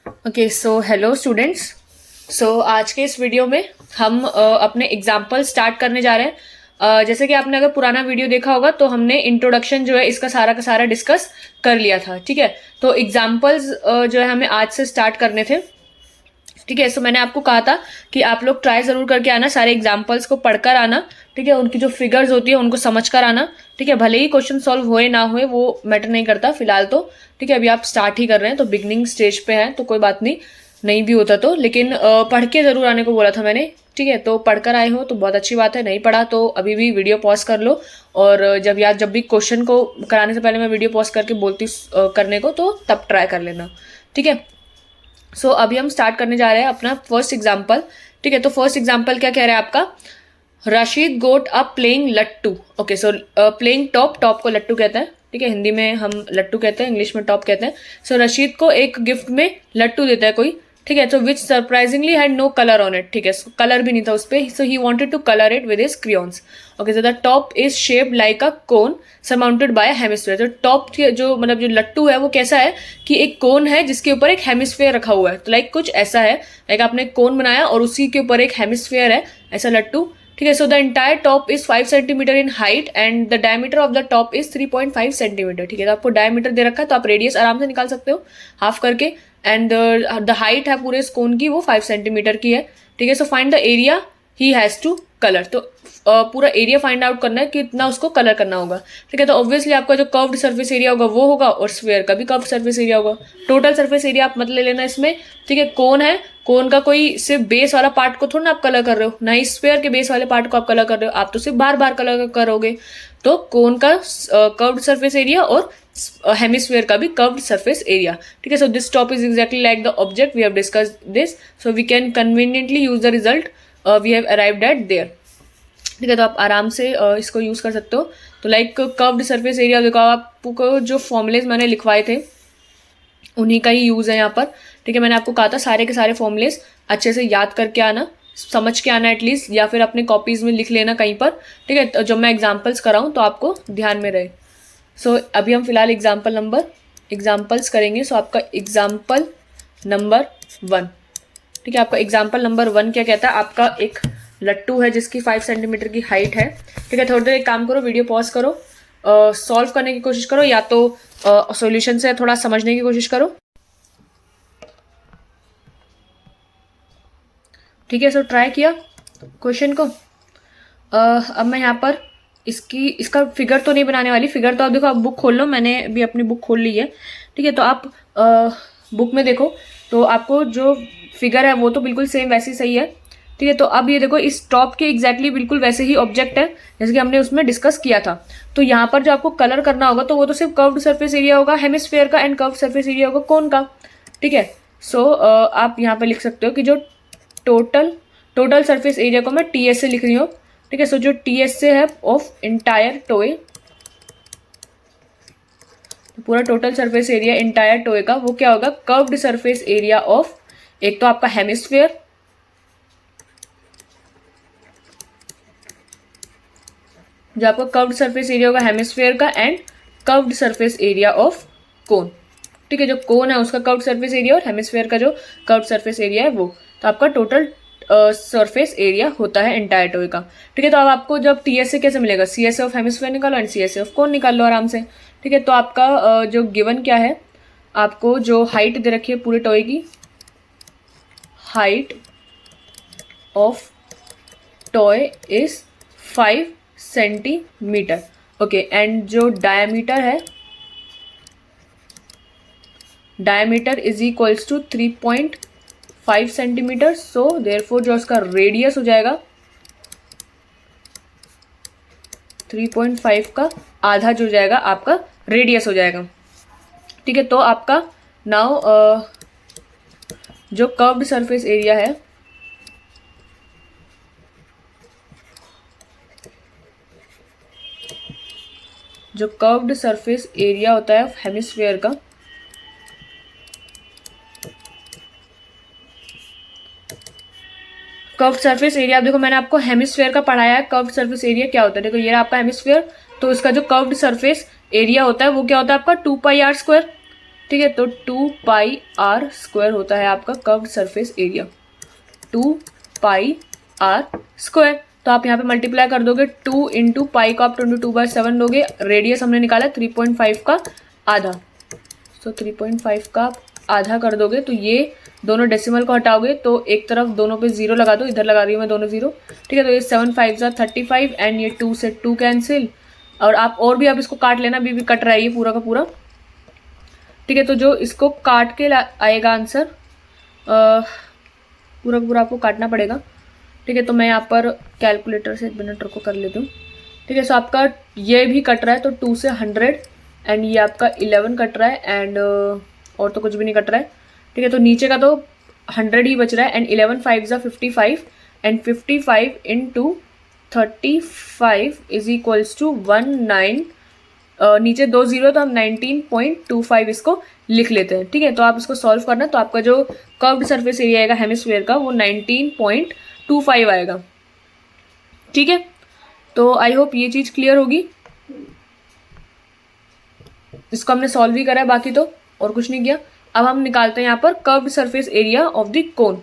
Okay so hello students. So आज के इस वीडियो में हम अपने एग्जाम्पल स्टार्ट करने जा रहे हैं। जैसे कि आपने अगर पुराना वीडियो देखा होगा तो हमने इंट्रोडक्शन जो है इसका सारा का सारा डिस्कस कर लिया था। ठीक है, तो एग्जाम्पल्स जो है हमें आज से स्टार्ट करने थे। ठीक है, सो मैंने आपको कहा था कि आप लोग ट्राई जरूर करके आना, सारे एग्जाम्पल्स को पढ़कर आना। ठीक है, उनकी जो फिगर्स होती है उनको समझ कर आना। ठीक है, भले ही क्वेश्चन सॉल्व होए ना होए वो मैटर नहीं करता फिलहाल तो। ठीक है, अभी आप स्टार्ट ही कर रहे हैं तो बिगनिंग स्टेज पे हैं तो कोई बात नहीं, नहीं भी होता तो, लेकिन पढ़ के जरूर आने को बोला था मैंने। ठीक है, तो पढ़कर आए हो तो बहुत अच्छी बात है, नहीं पढ़ा तो अभी भी वीडियो पॉज कर लो। और जब भी क्वेश्चन को कराने से पहले मैं वीडियो पॉज करके बोलती करने को, तो तब ट्राई कर लेना। ठीक है, सो अभी हम स्टार्ट करने जा रहे हैं अपना फर्स्ट एग्जाम्पल। ठीक है, तो फर्स्ट एग्जाम्पल क्या कह रहा है आपका, रशीद गोट अ प्लेइंग लट्टू। ओके, सो प्लेइंग टॉप, टॉप को लट्टू कहते हैं। ठीक है, हिंदी में हम लट्टू कहते हैं, इंग्लिश में टॉप कहते हैं। सो रशीद को एक गिफ्ट में लट्टू देता है कोई। ठीक है, तो which surprisingly had no colour on it. ठीक है, कलर भी नहीं था उस पर, so he wanted to colour it with his crayons. Okay, so the top is shaped like a cone surmounted by hemisphere. तो टॉप जो मतलब जो लट्टू है वो कैसा है कि एक कोन है जिसके ऊपर एक हेमिस्फीयर रखा हुआ है। तो लाइक कुछ ऐसा है, लाइक आपने एक कोन बनाया और उसी के ऊपर एक हेमिस्फीयर है, ऐसा लट्टू। ठीक है, so the entire top is 5 centimetre in height and the diameter of the top is 3.5 centimetre. ठीक है, तो आपको डायमीटर दे रखा है तो आप रेडियस आराम से निकाल सकते हो हाफ करके। एंड द हाइट है पूरे इस कोन की वो 5 सेंटीमीटर की है। ठीक है, so find the area he has to colour. तो पूरा एरिया फाइंड आउट करना है कि इतना उसको कलर करना होगा। ठीक है, तो ऑब्वियसली आपका जो कर्व्ड सरफेस एरिया होगा वो होगा और स्फीयर का भी कर्व्ड सरफेस एरिया होगा। टोटल सरफेस एरिया आप मत ले लेना इसमें। ठीक है, कोन है, कोन का कोई सिर्फ बेस वाला पार्ट को थोड़ा ना आप कलर कर रहे हो, ना ही स्फीयर के बेस वाले पार्ट को आप कलर कर रहे हो, आप तो सिर्फ बार बार कलर करोगे। तो कोन का कर्व्ड सरफेस एरिया और हेमिस्फीयर का भी कर्व्ड सरफेस एरिया। ठीक है, so this top is exactly like the object we have discussed this, so we can conveniently use the result we have arrived at there. ठीक है, तो आप आराम से इसको यूज कर सकते हो। तो लाइक कर्व्ड सरफेस एरिया देखो, आपको जो फॉर्मुलेज मैंने लिखवाए थे उन्हीं का ही यूज है यहाँ पर। ठीक है, मैंने आपको कहा था सारे के सारे फॉर्मुलेज अच्छे से याद करके आना, समझ के आना एटलीस्ट, या फिर अपने कॉपीज में लिख लेना कहीं पर। ठीक है, तो जब मैं एग्जाम्पल्स कराऊँ तो आपको ध्यान में रहे। सो अभी हम फिलहाल एग्जाम्पल्स करेंगे। सो आपका एग्जाम्पल नंबर 1। ठीक है, आपका एग्जाम्पल नंबर 1 क्या कहता है, आपका एक लट्टू है जिसकी 5 सेंटीमीटर की हाइट है। ठीक है, थोड़ी देर एक काम करो, वीडियो पॉज करो, सॉल्व करने की कोशिश करो, या तो सॉल्यूशन से थोड़ा समझने की कोशिश करो। ठीक है, सो ट्राई किया क्वेश्चन को। अब मैं यहाँ पर इसका फिगर तो नहीं बनाने वाली। फिगर तो आप देखो, आप बुक खोल लो, मैंने भी अपनी बुक खोल ली है। ठीक है, तो आप बुक में देखो तो आपको जो फिगर है वो तो बिल्कुल सेम वैसी सही है। ठीक है, तो अब ये देखो इस टॉप के एग्जैक्टली बिल्कुल वैसे ही ऑब्जेक्ट है जैसे कि हमने उसमें डिस्कस किया था। तो यहाँ पर जो आपको कलर करना होगा तो वो तो सिर्फ कर्व्ड सरफेस एरिया होगा हेमिस्फीयर का एंड कर्व्ड सरफेस एरिया होगा कोन का। ठीक है, सो आप यहाँ पर लिख सकते हो कि जो टोटल सरफेस एरिया को मैं टीएस से लिख रही हूँ। ठीक है, सो जो टीएस से है ऑफ इंटायर टोए, पूरा टोटल सरफेस एरिया इंटायर टोए का वो क्या होगा, कर्व्ड सरफेस एरिया ऑफ एक तो आपका हेमिस्फीयर, जो आपका कर्व्ड सरफेस एरिया होगा हेमिस्फीयर का, and curved surface area of कोन। ठीक है, जो कोन है उसका कर्व्ड सरफेस एरिया और हेमिस्फीयर का जो कर्व्ड सरफेस एरिया है वो, तो आपका टोटल सरफेस एरिया होता है एंटायर टोए का। ठीक है, तो अब आपको जब टीएस से कैसे मिलेगा, सीएस ऑफ हेमिस्फीयर निकालो एंड सीएस ऑफ कोन निकाल लो आराम से। ठीक है, तो आपका जो गिवन क्या है, आपको जो हाइट दे रखी है पूरे टोए की, height of toy is 5 centimetre. Okay, and जो डायमीटर है, diameter is equals to 3.5 centimetre. So therefore जो उसका रेडियस हो जाएगा 3.5 का आधा जो जाएगा आपका रेडियस हो जाएगा। ठीक है, तो आपका नाउ जो कर्व्ड सरफेस एरिया है, जो कर्व्ड सरफेस एरिया होता है हेमिस्फीयर का, कर्व्ड सरफेस एरिया, देखो मैंने आपको हेमिस्फीयर का पढ़ाया है कर्व्ड सरफेस एरिया क्या होता है। देखो ये रहा आपका हेमिस्फीयर, तो इसका जो कर्व्ड सरफेस एरिया होता है वो क्या होता है आपका 2 पाई आर स्क्वायर। ठीक ठीक है। तो 2 पाई आर स्क्वायर होता है आपका curved surface area, 2 pi are square. तो आप यहाँ पे मल्टीप्लाई कर दोगे, 2 इंटू पाई को आप 22/7 लोगे, रेडियस हमने निकाला 3.5 का आधा, तो 3.5 का आधा कर दोगे तो ये दोनों डेसिमल को हटाओगे तो एक तरफ दोनों पे जीरो लगा दो, इधर लगा रही हूँ मैं दोनों जीरो, ठीक है। तो ये 7 5 35 एंड ये 2 से 2 कैंसिल, और आप भी आप इसको काट लेना, अभी भी कट रहा है ये पूरा का पूरा, ठीक है। तो जो इसको काट के आएगा आंसर, पूरा का पूरा आपको काटना पड़ेगा, ठीक है। तो मैं यहाँ पर कैलकुलेटर से 1 मिनट रुको कर लेती हूँ, ठीक है। सो आपका ये भी कट रहा है तो 2 से 100 एंड ये आपका 11 कट रहा है एंड और तो कुछ भी नहीं कट रहा है, ठीक है। तो नीचे का तो 100 ही बच रहा है and 11 5 55 and 55 into 35 is equals to 19, नीचे 2 जीरो तो हम 19.25 इसको लिख लेते हैं, ठीक है। तो आप इसको सॉल्व करना, तो आपका जो कर्व्ड सरफेस एरिया आएगा हेमिस्फीयर का वो 19.25 आएगा, ठीक है। तो आई होप ये चीज़ क्लियर होगी। इसको हमने सॉल्व भी करा है, बाकी तो और कुछ नहीं किया। अब हम निकालते हैं यहाँ पर curved surface area of the cone.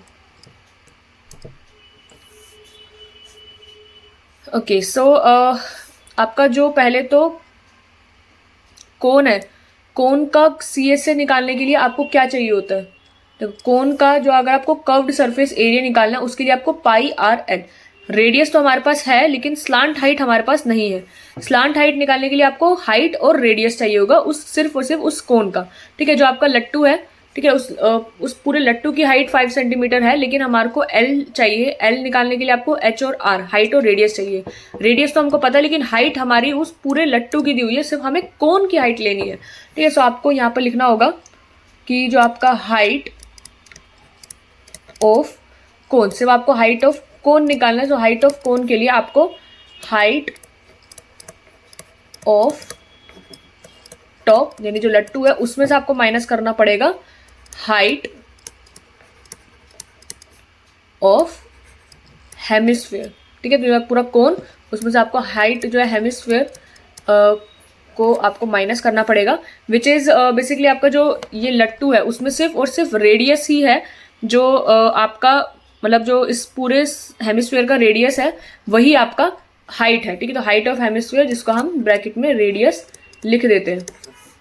Okay, so आपका जो पहले तो कोन है, कोन का CSA निकालने के लिए आपको क्या चाहिए होता है, तो कोन का जो अगर आपको कर्व्ड सरफेस एरिया निकालना है उसके लिए आपको पाई आर एल, रेडियस तो हमारे पास है लेकिन स्लांट हाइट हमारे पास नहीं है। स्लांट हाइट निकालने के लिए आपको हाइट और रेडियस चाहिए होगा उस सिर्फ और सिर्फ उस कोन का, ठीक है। जो आपका लट्टू है, ठीक है, उस पूरे लट्टू की हाइट 5 सेंटीमीटर है, लेकिन हमारे को एल चाहिए। एल निकालने के लिए आपको एच और आर, हाइट और रेडियस चाहिए। रेडियस तो हमको पता है लेकिन हाइट हमारी उस पूरे लट्टू की दी हुई है, सिर्फ हमें कोन की हाइट लेनी है, ठीक है। सो आपको यहाँ पर लिखना होगा कि जो आपका हाइट ऑफ कोन, सिर्फ आपको हाइट ऑफ कोन निकालना है। तो हाइट ऑफ कोन के लिए आपको हाइट ऑफ टॉप यानी जो लट्टू है उसमें से आपको माइनस करना पड़ेगा हाइट ऑफ हेमिस्फीयर, ठीक है। तो पूरा कोन उसमें से आपको हाइट जो है हेमिस्फीयर को आपको माइनस करना पड़ेगा, विच इज बेसिकली आपका जो ये लट्टू है उसमें सिर्फ और सिर्फ रेडियस ही है जो आपका मतलब जो इस पूरे हेमिस्फीयर का रेडियस है वही आपका हाइट है, ठीक है। तो हाइट ऑफ हेमिस्फीयर जिसको हम ब्रैकेट में रेडियस लिख देते हैं,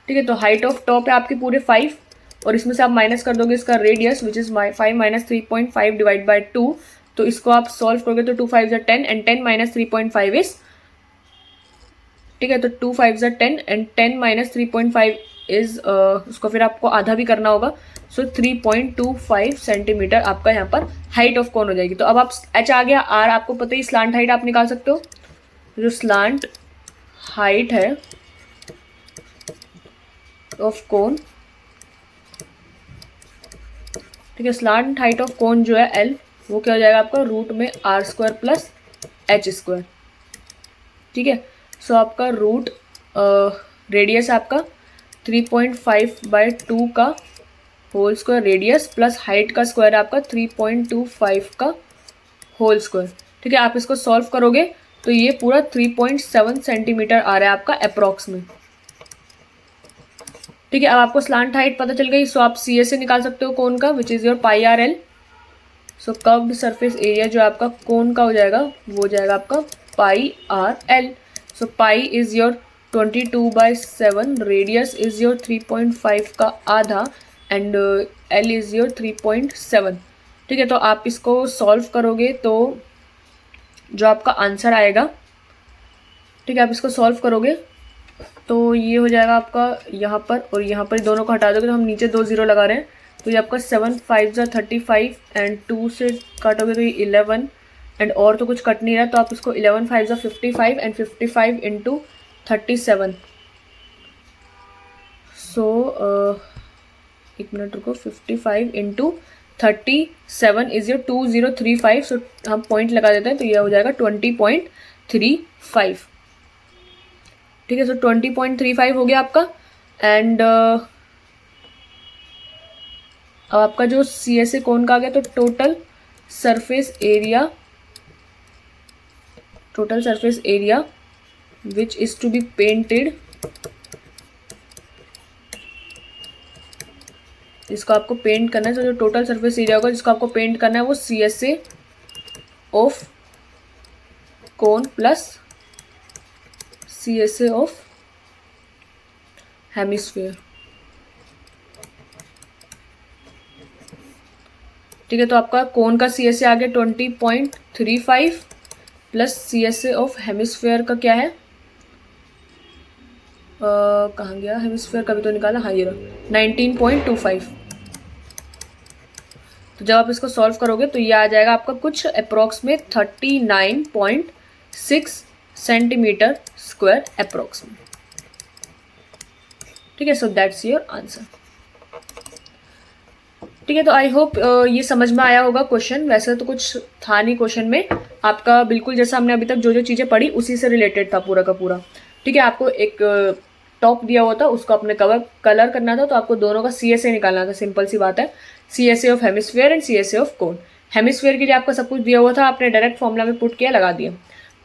ठीक है। तो हाइट ऑफ टॉप है आपकी पूरे 5 और इसमें से आप माइनस कर दोगे इसका radius which is 5 minus 3.5 divide by 2, तो इसको आप सॉल्व करोगे तो 2 5 10 एंड 10 माइनस 3.5 इज, ठीक है। तो 2 5 10 एंड 10 माइनस 3.5 इज उसको फिर आपको आधा भी करना होगा, सो 3.25 सेंटीमीटर आपका यहाँ पर हाइट ऑफ कोन हो जाएगी। तो अब आप एच आ गया, आर आपको पता ही स्लांट हाइट आप निकाल सकते हो, जो स्लांट हाइट है ऑफ कोन, ठीक है। स्लांट हाइट ऑफ कोन जो है एल वो क्या हो जाएगा आपका रूट में R square plus H square, ठीक है। सो आपका रूट रेडियस आपका 3.5/2 का whole square radius plus height का स्क्वायर आपका 3.25 का होल स्क्वायर, ठीक है। आप इसको सॉल्व करोगे तो ये पूरा 3.7 सेंटीमीटर आ रहा है आपका अप्रॉक्स में, ठीक है। अब आपको स्लांट हाइट पता चल गई, सो आप CSA निकाल सकते हो कोन का which is your pi r l. So curved surface area जो आपका कोन का हो जाएगा वो हो जाएगा आपका pi r l. So pi is your 22/7, radius is your 3.5 का आधा एंड एल इज योर 3.7, ठीक है। तो आप इसको सॉल्व करोगे तो जो आपका आंसर आएगा, ठीक है, आप इसको सॉल्व करोगे तो ये हो जाएगा आपका यहाँ पर और यहाँ पर दोनों को हटा दोगे तो हम नीचे 2 जीरो लगा रहे हैं, तो ये आपका 7 5 35 एंड 2 से काटोगे तो ये 11 एंड और तो कुछ कट नहीं रहा, तो आप इसको 11 5 55 एंड 55 इंटू 37, सो 1 मिनट रुको, 55 इंटू 37 इज योर 2035, सो हम पॉइंट लगा देते हैं तो यह हो जाएगा 20.35, ठीक है। सो 20.35 हो गया आपका एंड अब आपका जो CSA कोन का आ गया, तो total surface area which is to be painted जिसको आपको पेंट करना है, तो जो टोटल सरफेस एरिया होगा जिसको आपको पेंट करना है वो CSA of cone plus CSA of hemisphere. ठीक है, तो आपका कोन का CSA आ गया 20.35 प्लस CSA ऑफ हेमिस्फीयर का क्या है, कहाँ गया हेमिस्फीयर का भी तो निकाला, हाँ ये रहा 19.25। तो जब आप इसको सॉल्व करोगे तो ये आ जाएगा आपका कुछ अप्रोक्स में 39.6 सेंटीमीटर स्क्वायर अप्रोक्स में। ठीक है, सो दैट्स योर आंसर। ठीक है, तो आई होप ये समझ में आया होगा क्वेश्चन। वैसे तो कुछ था नहीं क्वेश्चन में, आपका बिल्कुल जैसा हमने अभी तक जो जो चीज़ें पढ़ी उसी से रिलेटेड था पूरा का पूरा। ठीक है, आपको एक टॉप दिया हुआ था, उसको आपने कलर करना था, तो आपको दोनों का CSA निकालना था। सिंपल सी बात है, CSA of hemisphere and CSA of cone. Hemisphere के लिए आपको सब कुछ दिया हुआ था, आपने डायरेक्ट फॉर्मूला में पुट किया, लगा दिया।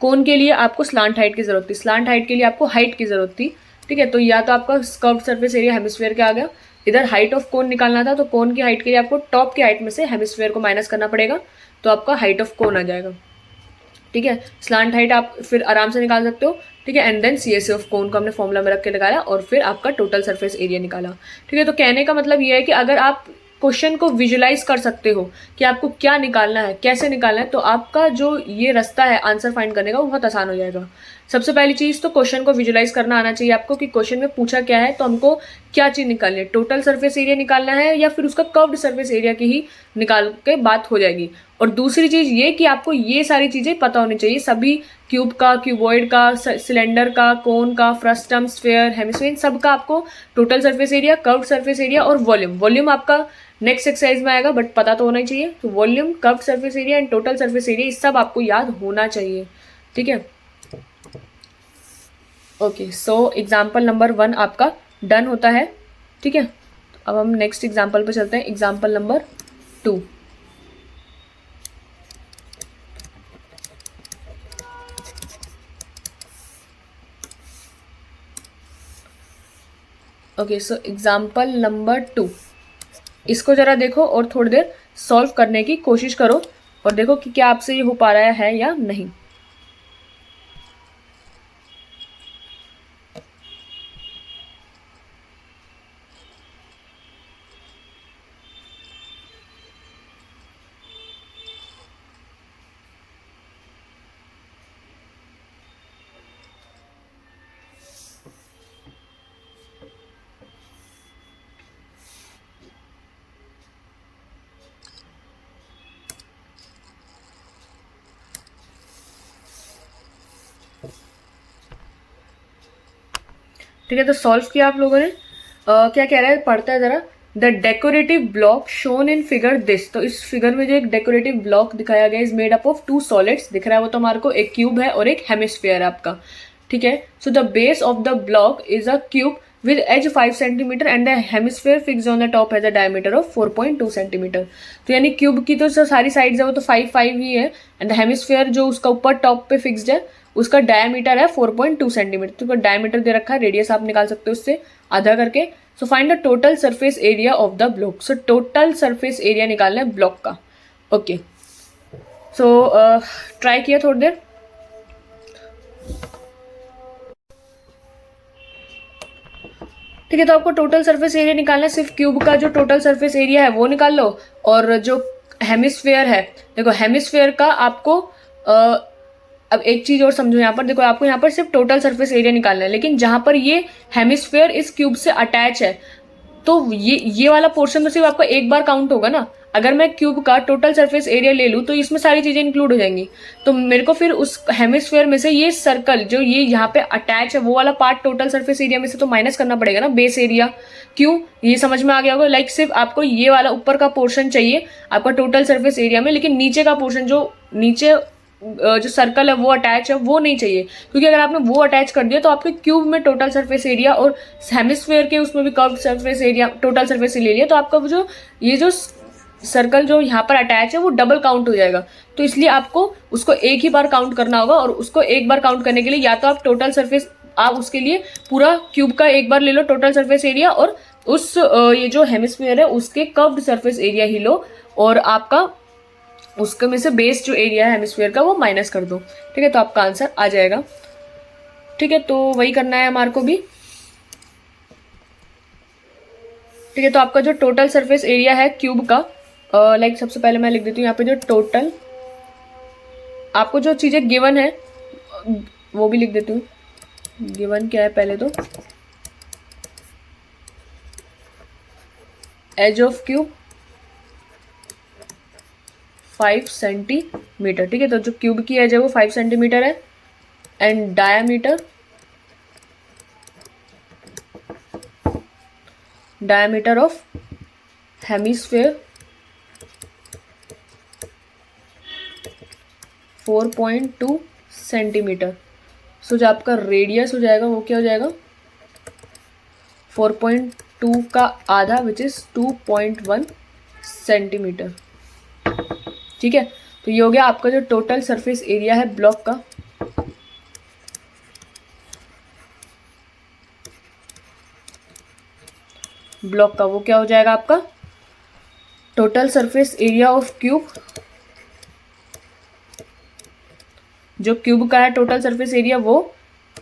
कोन के लिए आपको स्लांट हाइट की जरूरत थी, स्लांट हाइट के लिए आपको हाइट की जरूरत थी। ठीक है, तो या तो आपका कर्व्ड सरफेस एरिया हेमिस्फीयर के आ गया, इधर हाइट ऑफ कोन निकालना था, तो कोन की हाइट के लिए आपको टॉप की हाइट में से हेमिस्फीयर को माइनस करना पड़ेगा, तो आपका हाइट ऑफ कोन आ जाएगा। ठीक है, स्लांट हाइट आप फिर आराम से निकाल सकते हो। ठीक है, and then CSA of cone को हमने फॉर्मूला में रख के लगाया और फिर आपका टोटल सरफेस एरिया निकाला। ठीक है, तो कहने का मतलब ये है कि अगर आप क्वेश्चन को विजुलाइज कर सकते हो कि आपको क्या निकालना है, कैसे निकालना है, तो आपका जो ये रास्ता है आंसर फाइंड करने का वो बहुत आसान हो जाएगा। सबसे पहली चीज़ तो क्वेश्चन को विजुलाइज करना आना चाहिए आपको कि क्वेश्चन में पूछा क्या है, तो हमको क्या चीज़ निकालनी है, टोटल सरफेस एरिया निकालना है या फिर उसका कर्व्ड सरफेस एरिया की ही निकाल के बात हो जाएगी। और दूसरी चीज़ ये कि आपको ये सारी चीज़ें पता होनी चाहिए, सभी क्यूब का, क्यूबॉइड का, सिलेंडर का, कोन का, फ्रस्टम, स्फीयर, हेमिस्फीयर, सब का आपको total surface area, curved surface area और वॉल्यूम, वॉल्यूम आपका नेक्स्ट एक्सरसाइज में आएगा बट पता तो होना ही चाहिए। तो volume, curved surface area and total surface area, इस सब आपको याद होना चाहिए। ठीक है, ओके, सो एग्जाम्पल नंबर 1 आपका डन होता है। ठीक है, अब हम नेक्स्ट एग्जाम्पल पे चलते हैं, example number 2। Okay, so example number 2, इसको जरा देखो और थोड़ी देर सॉल्व करने की कोशिश करो और देखो कि क्या आपसे ये हो पा रहा है या नहीं। ठीक है, तो सॉल्व किया आप लोगों ने। क्या कह रहा है, पढ़ता है जरा। The decorative block shown in figure this, तो इस फिगर में जो एक डेकोरेटिव ब्लॉक दिखाया गया is made up of 2 solids, दिख रहा है वो तो हमारे को, एक क्यूब है और एक हेमिस्फीयर है आपका। ठीक है, so the base of the block is a cube with edge 5 centimetre and the hemisphere fix on the top has a diameter of 4.2 centimetre. तो यानी क्यूब की तो सारी साइड्स है वो तो 5 ही है, एंड द हेमिस्फीयर जो उसका ऊपर टॉप पे फिक्स्ड है उसका डायमीटर है 4.2 सेंटीमीटर। तो डायमीटर दे रखा है, रेडियस आप निकाल सकते हो उससे आधा करके। सो find the total surface area of the block. So total surface area निकालना है ब्लॉक का। ओके, सो ट्राई किया थोड़ी देर। ठीक है, तो आपको टोटल सरफेस एरिया निकालना है, सिर्फ क्यूब का जो टोटल सरफेस एरिया है वो निकाल लो, और जो हेमिस्फीयर है, देखो हेमिस्फीयर का आपको अब एक चीज और समझो यहाँ पर, देखो आपको यहाँ पर सिर्फ टोटल सरफेस एरिया निकालना है, लेकिन जहां पर ये हेमिस्फीयर इस क्यूब से अटैच है तो ये वाला पोर्शन तो सिर्फ आपका एक बार काउंट होगा ना। अगर मैं क्यूब का टोटल सरफेस एरिया ले लूँ तो इसमें सारी चीजें इंक्लूड हो जाएंगी, तो मेरे को फिर उस हेमिस्फीयर में से ये सर्कल जो ये यहाँ पे अटैच है वो वाला पार्ट टोटल सरफेस एरिया में से तो माइनस करना पड़ेगा ना, बेस एरिया। क्यों, ये समझ में आ गया होगा। लाइक सिर्फ आपको ये वाला ऊपर का पोर्शन चाहिए आपका टोटल सरफेस एरिया में, लेकिन नीचे का पोर्शन जो नीचे जो सर्कल है वो अटैच है वो नहीं चाहिए, क्योंकि अगर आपने वो अटैच कर दिया तो आपके क्यूब में टोटल सरफेस एरिया और हेमिस्फीयर के उसमें भी curve surface area total surface ले लिया, तो आपका जो ये जो सर्कल जो यहाँ पर अटैच है वो डबल काउंट हो जाएगा। तो इसलिए आपको उसको एक ही बार काउंट करना होगा, और उसको एक बार काउंट करने के लिए या तो आप टोटल सरफेस, आप उसके लिए पूरा क्यूब का एक बार ले लो टोटल सरफेस एरिया, और उस ये जो हेमिस्फीयर है उसके कर्व्ड सरफेस एरिया ही लो और आपका उसके में से बेस जो एरिया है हेमिस्फीयर का वो माइनस कर दो। ठीक है, तो आपका आंसर आ जाएगा। ठीक है, तो वही करना है हमारे को भी। ठीक है, तो आपका जो टोटल सरफेस एरिया है क्यूब का, लाइक सबसे पहले मैं लिख देती हूँ यहाँ पे जो टोटल आपको जो चीजें गिवन है वो भी लिख देती हूँ। गिवन क्या है पहले तो, एज ऑफ क्यूब 5 सेंटीमीटर। ठीक है, तो जो क्यूब की एज है वो 5 सेंटीमीटर है and diameter of hemisphere 4.2 centimetre. So जो आपका रेडियस हो जाएगा वो क्या हो जाएगा, 4.2 का आधा विच इज 2.1 सेंटीमीटर। ठीक है, तो ये हो गया आपका जो टोटल सरफेस एरिया है ब्लॉक का। ब्लॉक का वो क्या हो जाएगा आपका, total surface area of cube, जो क्यूब का है टोटल सरफेस एरिया वो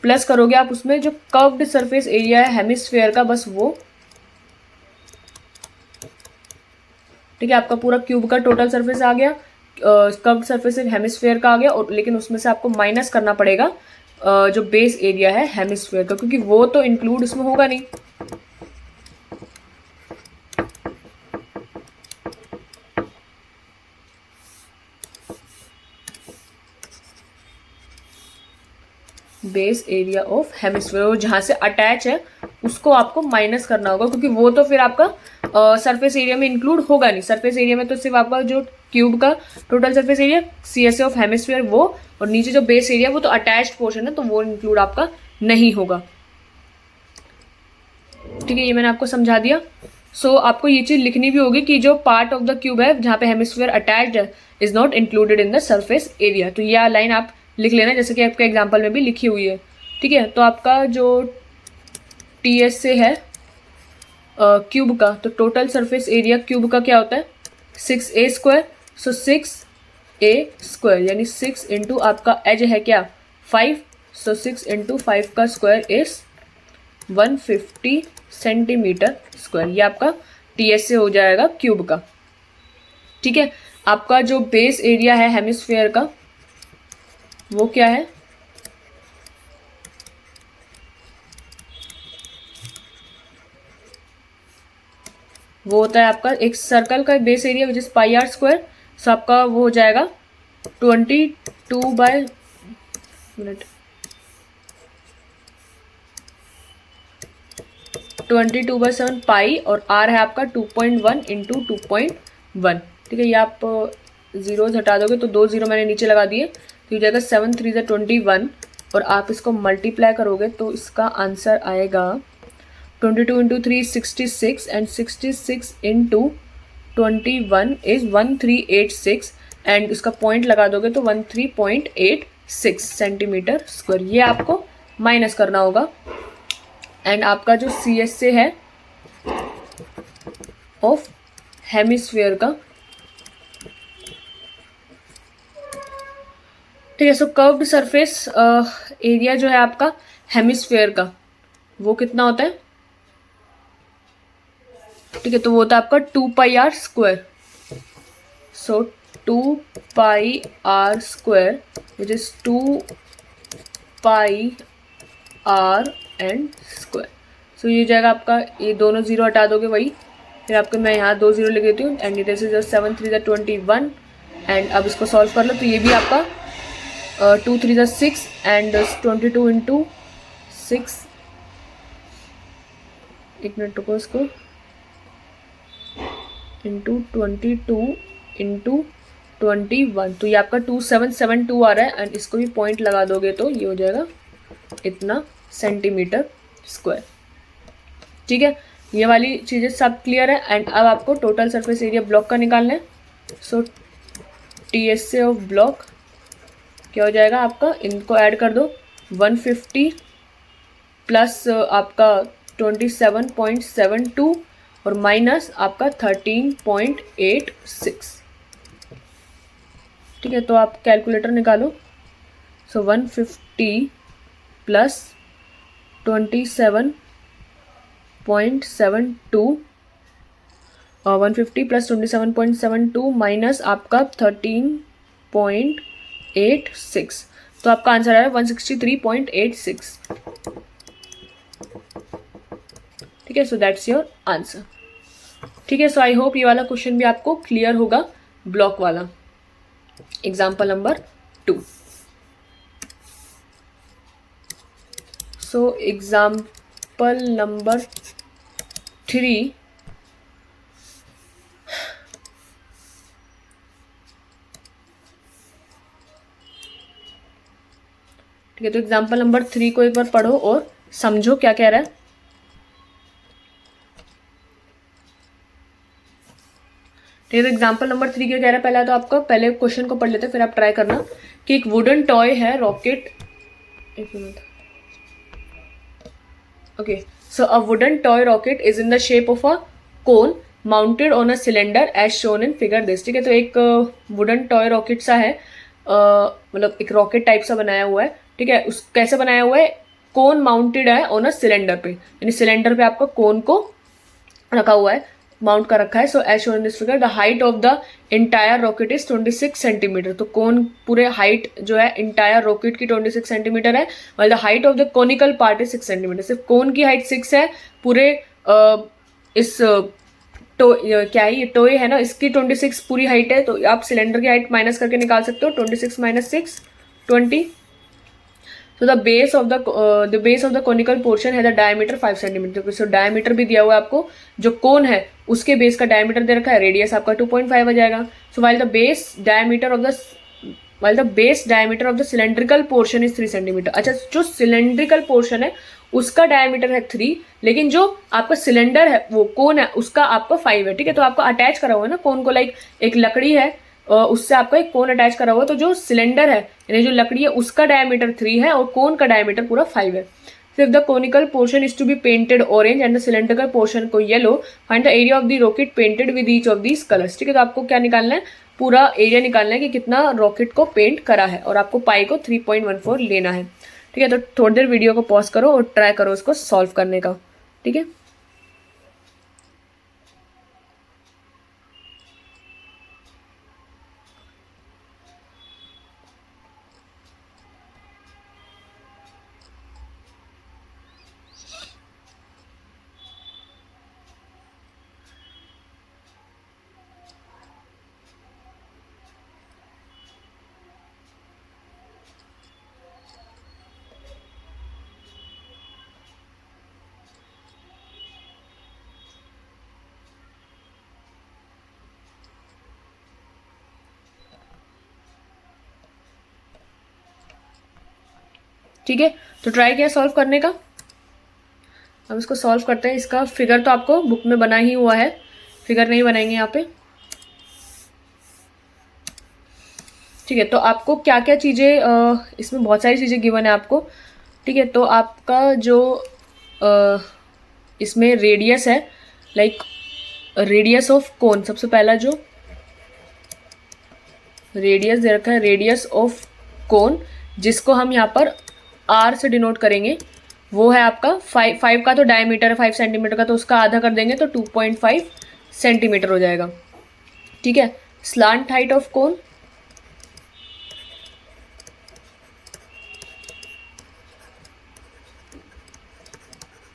प्लस करोगे आप उसमें जो कर्व्ड सरफेस एरिया है हेमिस्फेयर का, बस वो। ठीक है, आपका पूरा क्यूब का टोटल सरफेस आ गया, कर्व्ड सरफेस हेमिस्फेयर का आ गया, और लेकिन उसमें से आपको माइनस करना पड़ेगा जो बेस एरिया है हेमिस्फेयर का, क्योंकि वो तो इंक्लूड उसमें होगा नहीं। बेस एरिया ऑफ हेमिस्फेयर जहां से अटैच है उसको आपको माइनस करना होगा, क्योंकि वो तो फिर आपका सरफेस एरिया में इंक्लूड होगा नहीं। सरफेस एरिया में तो सिर्फ आपका जो क्यूब का total surface area CSA of hemisphere वो, और नीचे जो बेस एरिया वो तो अटैच्ड पोर्शन है, तो वो इंक्लूड आपका नहीं होगा। ठीक है, ये मैंने आपको समझा दिया। सो आपको ये चीज लिखनी भी होगी कि जो पार्ट ऑफ द क्यूब है जहाँ पे हेमिस्फेयर अटैच्ड है is not included in the surface area. तो यह लाइन आप लिख लेना जैसे कि आपके एग्जाम्पल में भी लिखी हुई है। ठीक है, तो आपका जो TSA है क्यूब का, तो टोटल सरफेस एरिया क्यूब का क्या होता है 6A स्क्वायर। सो 6A स्क्वायर यानी 6 इंटू आपका एज है क्या 5, सो 6 इंटू 5 का स्क्वायर इज 150 सेंटीमीटर स्क्वायर। ये आपका TSA हो जाएगा क्यूब का। ठीक है, आपका जो बेस एरिया है हेमिस्फेयर का वो क्या है, वो होता है आपका एक सर्कल का base area which is pi are square. So आपका वो हो जाएगा 22 बाय 7 पाई, और आर है आपका 2.1 इंटू 2.1। ठीक है, ये आप जीरोज हटा दोगे तो 2 जीरो मैंने नीचे लगा दिए, तो ये जाएगा 7 3 21, और आप इसको मल्टीप्लाई करोगे तो इसका आंसर आएगा 22 into 3 66 and 66 into 21 is 1386, and उसका पॉइंट लगा दोगे तो 13.86 सेंटीमीटर स्क्वायर। ये आपको माइनस करना होगा। एंड आपका जो CSA है ऑफ हेमिस्फीयर का, ठीक है, सो कर्व्ड सरफेस एरिया जो है आपका हेमिस्फीयर का वो कितना होता है, ठीक है, तो वो होता है आपका 2 pi are square. So 2 pi are square which is 2 pi r and square. So ये जाएगा आपका, ये दोनों जीरो हटा दोगे वही, फिर आपको मैं यहाँ 2 जीरो लिख देती हूँ, एंड इट इज 7 3 21, एंड अब इसको सॉल्व कर लो तो ये भी आपका 2 3 6 एंड 22 इंटू 6, एक मिनट रुको, इसको इंटू 22 इंटू 21, तो ये आपका 2772 आ रहा है, एंड इसको भी पॉइंट लगा दोगे तो ये हो जाएगा इतना सेंटीमीटर स्क्वायर। ठीक है, ये वाली चीज़ें सब क्लियर है। एंड अब आपको टोटल सरफेस एरिया ब्लॉक का निकालना है। सो TSA ऑफ ब्लॉक क्या हो जाएगा आपका, इनको ऐड कर दो 150 प्लस आपका 27.72 और माइनस आपका 13.86। ठीक है, तो आप कैलकुलेटर निकालो। सो 150 प्लस 27.72 और 150 प्लस 27.72 माइनस आपका 13.86, तो आपका आंसर आया 163.86। ठीक है, सो दैट्स योर आंसर। ठीक है, सो आई होप ये वाला क्वेश्चन भी आपको क्लियर होगा, ब्लॉक वाला। Example number 2। So example number 3, ठीक है, तो एग्जाम्पल नंबर 3 को एक बार पढ़ो और समझो क्या कह रहा है। ठीक है, तो एग्जाम्पल नंबर 3 क्या कह रहा है, पहला तो आपका पहले क्वेश्चन को पढ़ लेते हैं, फिर आप ट्राई करना कि एक वुडन टॉय है रॉकेट। एक minute. Okay, so a wooden toy rocket is in the shape of a cone mounted on a cylinder as shown in figure this. ठीक है, तो एक वुडन टॉय रॉकेट सा है, मतलब एक रॉकेट टाइप सा बनाया हुआ है। ठीक है, उस कैसे बनाया हुआ है, कोन माउंटेड है ऑन अ सिलेंडर पे, यानी सिलेंडर पे आपका कोन को रखा हुआ है, माउंट का रखा है। So as shown in this figure the height of the entire rocket is 26 centimetre. तो कोन पूरे हाइट जो है इंटायर रॉकेट की 26 सेंटीमीटर है, while the height of the conical part is 6 centimetre. सिर्फ कोन की हाइट 6 है, पूरे इस क्या है ये टोय है ना, इसकी 26 पूरी हाइट है। तो आप सिलेंडर की हाइट माइनस करके निकाल सकते हो, 26 minus 6 20। So the base of the conical portion है the diameter 5 centimetre. So diameter भी दिया हुआ है आपको, जो कोन है उसके बेस का डायमीटर दे रखा है, रेडियस आपका 2.5 आ जाएगा। So while the base diameter of the cylindrical portion is 3 centimetre. अच्छा, जो सिलेंड्रिकल पोर्शन है उसका डायमीटर है 3, लेकिन जो आपका सिलेंडर है वो कोन है उसका आपका 5 है। ठीक है, तो आपका अटैच करा हुआ है ना कोन को, लाइक एक लकड़ी है उससे आपका एक कोन अटैच करा हुआ है। तो जो सिलेंडर है यानी जो लकड़ी है उसका डायमीटर 3 है और कोन का डायमीटर पूरा 5 है। If the conical portion is to be painted orange and the cylindrical portion को yellow, find the area of the rocket painted with each of these colors। ठीक है, तो आपको क्या निकालना है, पूरा एरिया निकालना है कि कितना रॉकेट को पेंट करा है, और आपको पाई को 3.14 लेना है। ठीक है, तो थोड़ी देर वीडियो को पॉज करो और ट्राई करो इसको सॉल्व करने का। ठीक है, ठीक है, तो ट्राई किया सॉल्व करने का। हम इसको सॉल्व करते हैं। इसका फिगर तो आपको बुक में बना ही हुआ है, फिगर नहीं बनाएंगे यहाँ पे। ठीक है, तो आपको क्या क्या चीज़ें, इसमें बहुत सारी चीज़ें गिवन है आपको। ठीक है, तो आपका जो इसमें रेडियस है, लाइक रेडियस ऑफ कोन, सबसे पहला जो रेडियस दे रखा है, रेडियस ऑफ कोन, जिसको हम यहाँ पर आर से डिनोट करेंगे, वो है आपका 5 का तो डायमीटर है 5 सेंटीमीटर का, तो उसका आधा कर देंगे तो 2.5 सेंटीमीटर हो जाएगा। ठीक है, slant height of cone,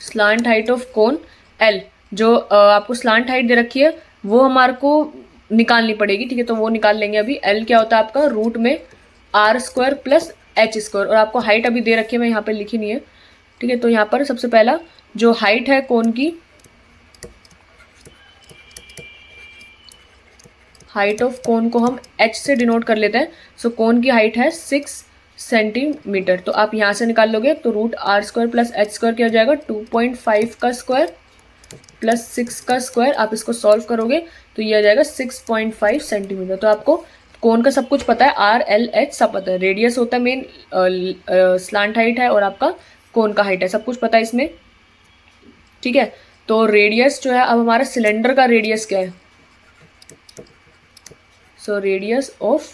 slant height of cone L, जो आपको स्लांट हाइट दे रखी है वो हमारे को निकालनी पड़ेगी। ठीक है, तो वो निकाल लेंगे अभी। एल क्या होता है आपका, रूट में R square plus H square, और आपको हाइट अभी दे रखी है, मैं यहाँ पे लिखी नहीं है। ठीक है, तो यहाँ पर सबसे पहला जो हाइट है कोन की, हाइट ऑफ कोन को हम एच से डिनोट कर लेते हैं। सो कोन की हाइट है 6 सेंटीमीटर, तो आप यहाँ से निकाल लोगे तो root R square plus H square क्या हो जाएगा, 2.5 का स्क्वायर प्लस 6 का स्क्वायर। आप इसको सॉल्व करोगे तो ये आ जाएगा 6.5 सेंटीमीटर। तो आपको कोन का सब कुछ पता है, आर एल एच सब पता है, रेडियस होता है मेन, स्लांट हाइट है और आपका कोन का हाइट है, सब कुछ पता है इसमें। ठीक है। तो रेडियस जो है, अब हमारा सिलेंडर का रेडियस क्या है? सो रेडियस ऑफ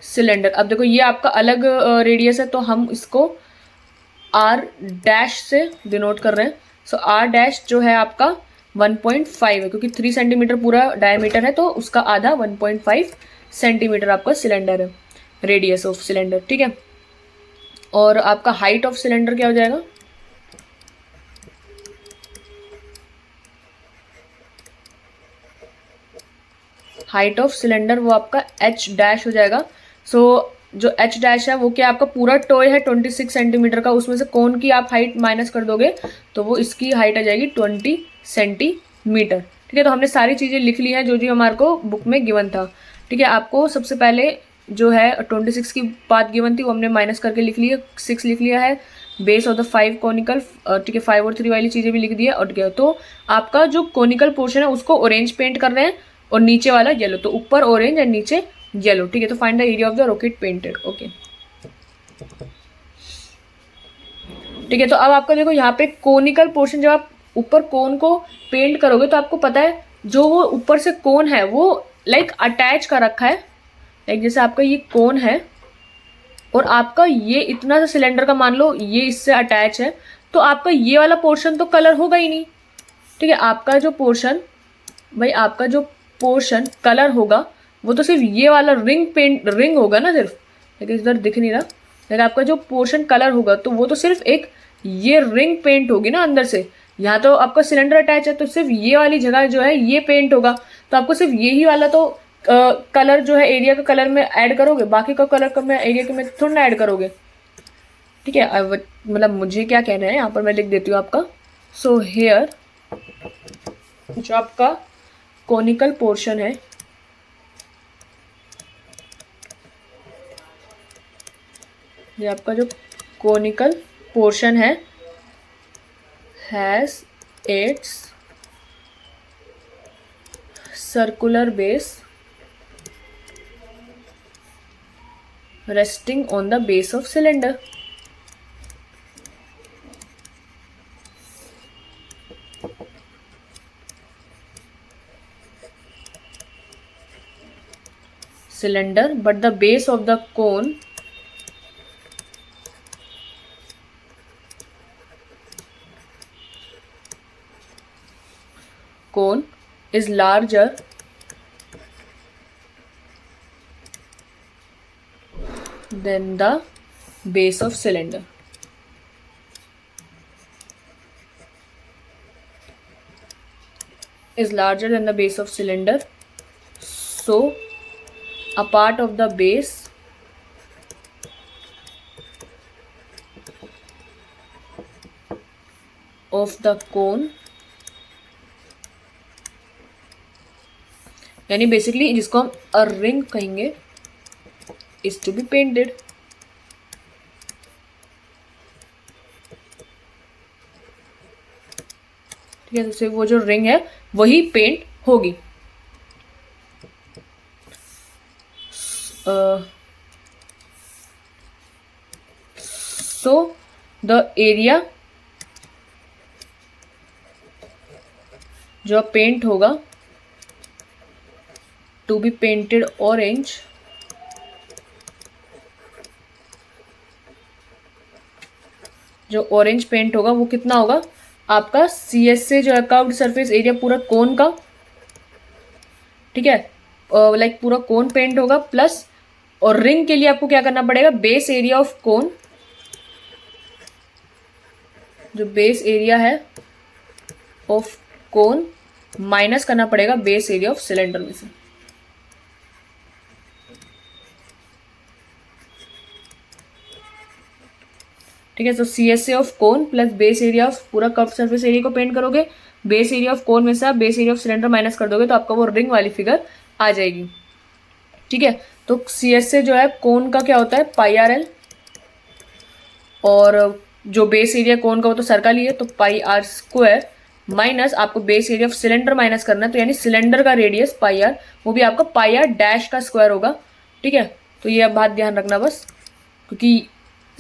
सिलेंडर, अब देखो ये आपका अलग रेडियस है, तो हम इसको आर डैश से डिनोट कर रहे हैं। सो आर डैश जो है आपका 1.5 है, क्योंकि 3 सेंटीमीटर पूरा डायमीटर है, तो उसका आधा 1.5 सेंटीमीटर आपका सिलेंडर है, रेडियस ऑफ सिलेंडर। ठीक है। और आपका हाइट ऑफ सिलेंडर क्या हो जाएगा? हाइट ऑफ सिलेंडर वो आपका एच डैश हो जाएगा। सो जो एच डैश है वो क्या आपका पूरा टॉय है 26 सेंटीमीटर का, उसमें से कोन की आप हाइट माइनस कर दोगे तो वो इसकी हाइट आ जाएगी 20 सेंटीमीटर। ठीक है। तो हमने सारी चीज़ें लिख ली हैं जो जो हमारे को बुक में गिवन था। ठीक है। आपको सबसे पहले जो है 26 की बात गिवन थी वो हमने माइनस करके लिख लिया, 6 लिख लिया है। बेस ऑफ द 5 कोनिकल, ठीक है, 5 और 3 वाली चीज़ें भी लिख दी है। और ठीक है, तो आपका जो कोनिकल पोर्शन है उसको ऑरेंज पेंट कर रहे हैं और नीचे वाला येलो, तो ऊपर ऑरेंज और नीचे येलो। ठीक है। तो find the area of the rocket painted. Okay. ठीक है। तो अब आपका देखो यहाँ पे कोनिकल पोर्शन, जब आप ऊपर कोन को पेंट करोगे तो आपको पता है जो वो ऊपर से कोन है वो लाइक अटैच कर रखा है। लाइक जैसे आपका ये कोन है और आपका ये इतना सा सिलेंडर का मान लो ये इससे अटैच है, तो आपका ये वाला पोर्शन तो कलर होगा ही नहीं। ठीक है। आपका जो पोर्शन, भाई आपका जो पोर्शन कलर होगा वो तो सिर्फ ये वाला रिंग होगा ना सिर्फ, लेकिन इधर दिख नहीं रहा। लेकिन आपका जो पोर्शन कलर होगा तो वो तो सिर्फ एक ये रिंग पेंट होगी ना अंदर से। यहाँ तो आपका सिलेंडर अटैच है तो सिर्फ ये वाली जगह जो है ये पेंट होगा, तो आपको सिर्फ यही वाला तो कलर जो है एरिया का कलर में ऐड करोगे, बाकी का कलर का में एरिया के में थोड़ा ना ऐड करोगे। ठीक है। अब मतलब मुझे क्या कहना है यहाँ पर मैं लिख देती हूँ आपका। सो हेयर जो आपका कोनिकल पोर्शन है, ये आपका जो कोनिकल पोर्शन है has its circular base resting on the base of cylinder. Cylinder, but the base of the cone is larger than the base of cylinder. Is larger than the base of cylinder. So a part of the base of the cone, यानी basically जिसको हम a ring कहेंगे, is to be painted. ठीक है। तो सिर्फ वो जो रिंग है वही पेंट होगी। सो द एरिया जो पेंट होगा टू बी पेंटेड ऑरेंज जो ऑरेंज पेंट होगा वो कितना होगा आपका CSA जो है कर्व्ड सरफेस एरिया पूरा कोन का। ठीक है। लाइक पूरा कोन पेंट होगा प्लस, और रिंग के लिए आपको क्या करना पड़ेगा, बेस एरिया ऑफ कोन, जो बेस एरिया है ऑफ कोन माइनस करना पड़ेगा बेस एरिया ऑफ सिलेंडर में से। ठीक है। तो CSA of cone plus base area of पूरा कर्व सरफेस एरिया को पेंट करोगे, बेस एरिया ऑफ कोन में से आप base area of cylinder minus कर दोगे तो आपका वो रिंग वाली फिगर आ जाएगी। ठीक है। तो CSA जो है कोन का क्या होता है πRL, और जो बेस एरिया कोन का वो तो सर्कल ही है तो πr² माइनस आपको base area of cylinder minus करना है, तो यानी सिलेंडर का रेडियस πr वो भी आपका πr डैश का स्क्वायर होगा। ठीक है। तो ये अब बात ध्यान रखना बस, क्योंकि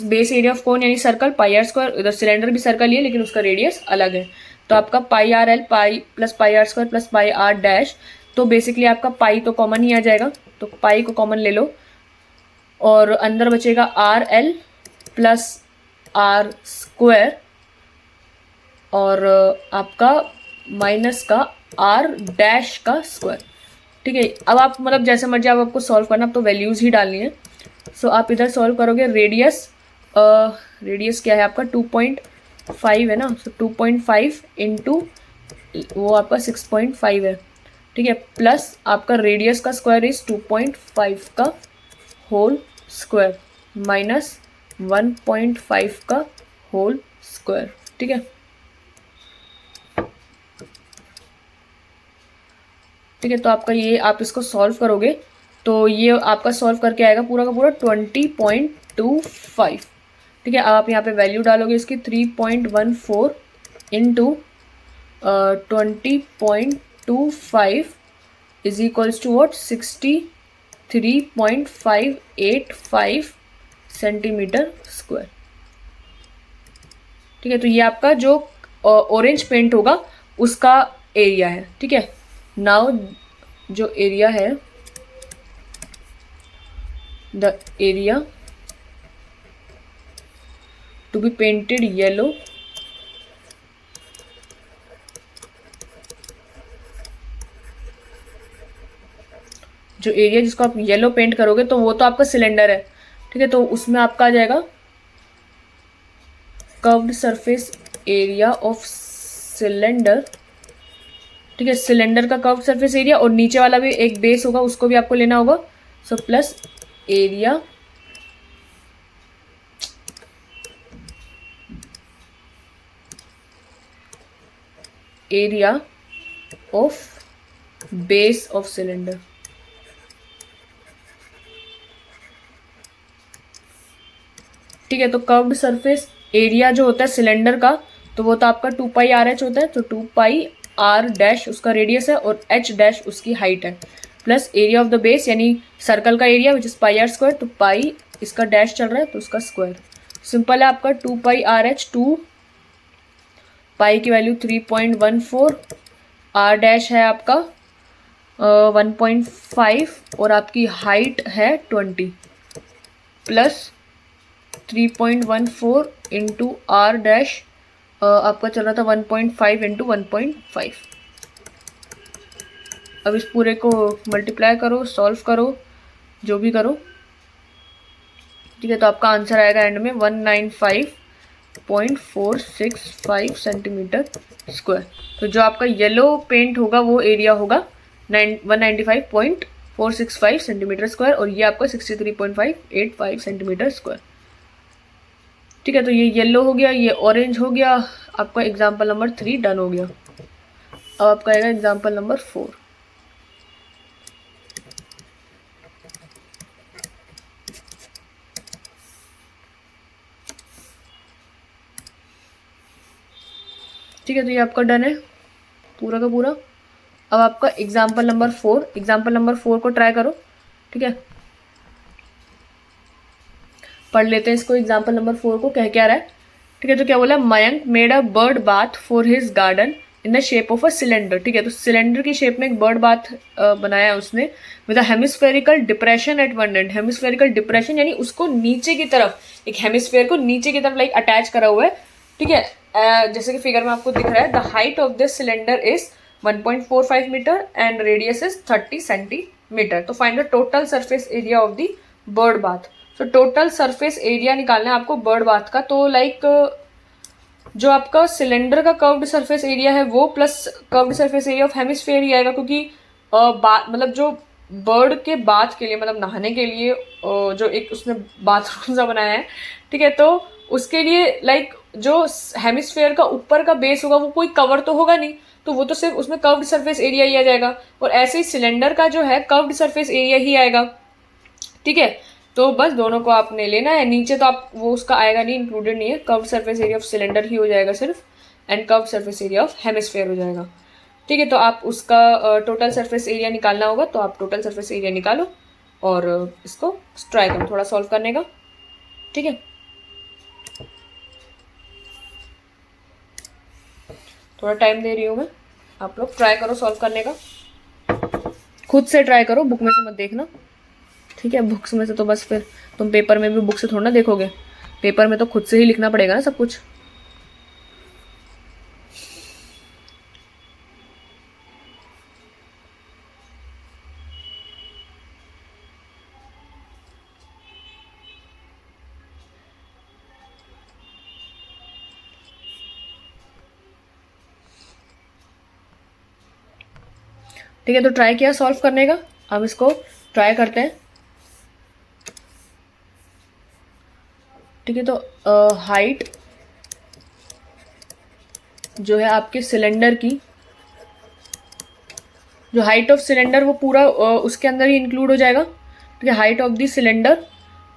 बेस एरिया ऑफ कोन यानी सर्कल पाई आर स्क्वायर, इधर सिलेंडर भी सर्कल ही है लेकिन उसका रेडियस अलग है। तो आपका pi r l pi plus pi are square plus pi r dash, तो बेसिकली आपका पाई तो कॉमन ही आ जाएगा, तो पाई को कॉमन ले लो और अंदर बचेगा R L plus R square और आपका माइनस का आर डैश का स्क्वायर। ठीक है, अब आप मतलब जैसे मर्जी आप आपको सॉल्व करना, अब तो वैल्यूज़ ही डालनी है। सो आप इधर सॉल्व करोगे, रेडियस क्या है आपका 2.5 है ना, सो 2.5 इंटू वो आपका 6.5 है। ठीक है, प्लस आपका रेडियस का स्क्वायर इज 2.5 का होल स्क्वायर माइनस 1.5 का होल स्क्वायर। ठीक है, ठीक है, तो आपका ये आप इसको सॉल्व करोगे तो ये आपका सॉल्व करके आएगा पूरा का पूरा 20.25। ठीक है, अब आप यहाँ पे वैल्यू डालोगे इसकी 3.14 into 20.25 is equals to what 63.585 centimetre square. ठीक है, तो ये आपका जो ऑरेंज पेंट होगा उसका एरिया है। ठीक है, नाउ जो एरिया है, the area to be painted yellow जो एरिया जिसको आप येलो पेंट करोगे तो वो तो आपका सिलेंडर है। ठीक है, तो उसमें आपका आ जाएगा curved surface area of cylinder. ठीक है, सिलेंडर का कर्व्ड सरफेस एरिया और नीचे वाला भी एक बेस होगा उसको भी आपको लेना होगा। So plus area of base of cylinder. ठीक है, तो कर्व्ड सरफेस एरिया जो होता है सिलेंडर का तो वो तो आपका 2πRh होता है, तो 2πr डैश उसका रेडियस है और h डैश उसकी हाइट है, plus area of the base यानी सर्कल का area which is πr square, तो पाई इसका डैश चल रहा है तो उसका स्क्वायर। सिंपल है आपका 2πRh, 2 पाई की वैल्यू 3.14, r डैश है आपका 1.5 और आपकी हाइट है 20 प्लस 3.14 इंटू आर डैश आपका चल रहा था 1.5 इंटू 1.5। अब इस पूरे को मल्टीप्लाई करो, सॉल्व करो, जो भी करो। ठीक है, तो आपका आंसर आएगा एंड में 195.465 सेंटीमीटर स्क्वायर। तो जो आपका येलो पेंट होगा वो एरिया होगा 195.465 सेंटीमीटर स्क्वायर और ये आपका 63.585 सेंटीमीटर स्क्वायर। ठीक है, तो ये येलो हो गया, ये ऑरेंज हो गया, आपका एग्जाम्पल नंबर 3 डन हो गया। अब आपका आएगा एग्जाम्पल नंबर 4। ठीक है, तो ये आपका डन है पूरा का पूरा। अब आपका एग्जाम्पल नंबर 4 को ट्राई करो। ठीक है, पढ़ लेते हैं इसको। एग्जाम्पल नंबर 4 को कह क्या रहा है। ठीक है, तो क्या बोला, Mayank made a bird bath for his garden in the shape of a cylinder. ठीक है, तो सिलेंडर की शेप में एक बर्ड बाथ बनाया उसने with a hemispherical depression at one end. Hemispherical depression यानी उसको नीचे की तरफ, एक हेमिस्फेयर को नीचे की तरफ लाइक अटैच करा हुआ है। ठीक है, जैसे कि फिगर में आपको दिख रहा है, the height of this cylinder is 1.45 metre and radius is 30 centimetre. तो find the total surface area of the bird bath. तो टोटल सरफेस एरिया निकालना है आपको बर्ड बाथ का। तो लाइक जो आपका सिलेंडर का कर्व्ड सरफेस एरिया है वो plus curved surface area of hemisphere ही आएगा, क्योंकि मतलब जो बर्ड के बाथ के लिए मतलब नहाने के लिए जो एक उसने बाथरूम सा बनाया है। ठीक है, तो उसके लिए लाइक जो हेमिस्फीयर का ऊपर का बेस होगा वो कोई कवर तो होगा नहीं, तो वो तो सिर्फ उसमें कर्व्ड सरफेस एरिया ही आ जाएगा। और ऐसे ही सिलेंडर का जो है कर्व्ड सरफेस एरिया ही आएगा। ठीक है, तो बस दोनों को आपने लेना है। नीचे तो आप वो उसका आएगा नहीं, इंक्लूडेड नहीं है। Curved surface area of cylinder ही हो जाएगा सिर्फ, and curved surface area of hemisphere हो जाएगा। ठीक है, तो आप उसका टोटल सरफेस एरिया निकालना होगा, तो आप टोटल सरफेस एरिया निकालो और इसको ट्राई करो थोड़ा सॉल्व करने का। ठीक है, थोड़ा टाइम दे रही हूँ मैं, आप लोग ट्राई करो सॉल्व करने का, खुद से ट्राई करो, बुक में से मत देखना, ठीक है। बुक्स में से तो बस फिर तुम पेपर में भी बुक से थोड़ा ना देखोगे, पेपर में तो खुद से ही लिखना पड़ेगा ना सब कुछ। ठीक है, तो ट्राई किया सॉल्व करने का, अब इसको ट्राई करते हैं। ठीक है, तो हाइट जो है आपके सिलेंडर की, जो हाइट ऑफ सिलेंडर वो पूरा उसके अंदर ही इंक्लूड हो जाएगा। ठीक है, हाइट ऑफ द सिलेंडर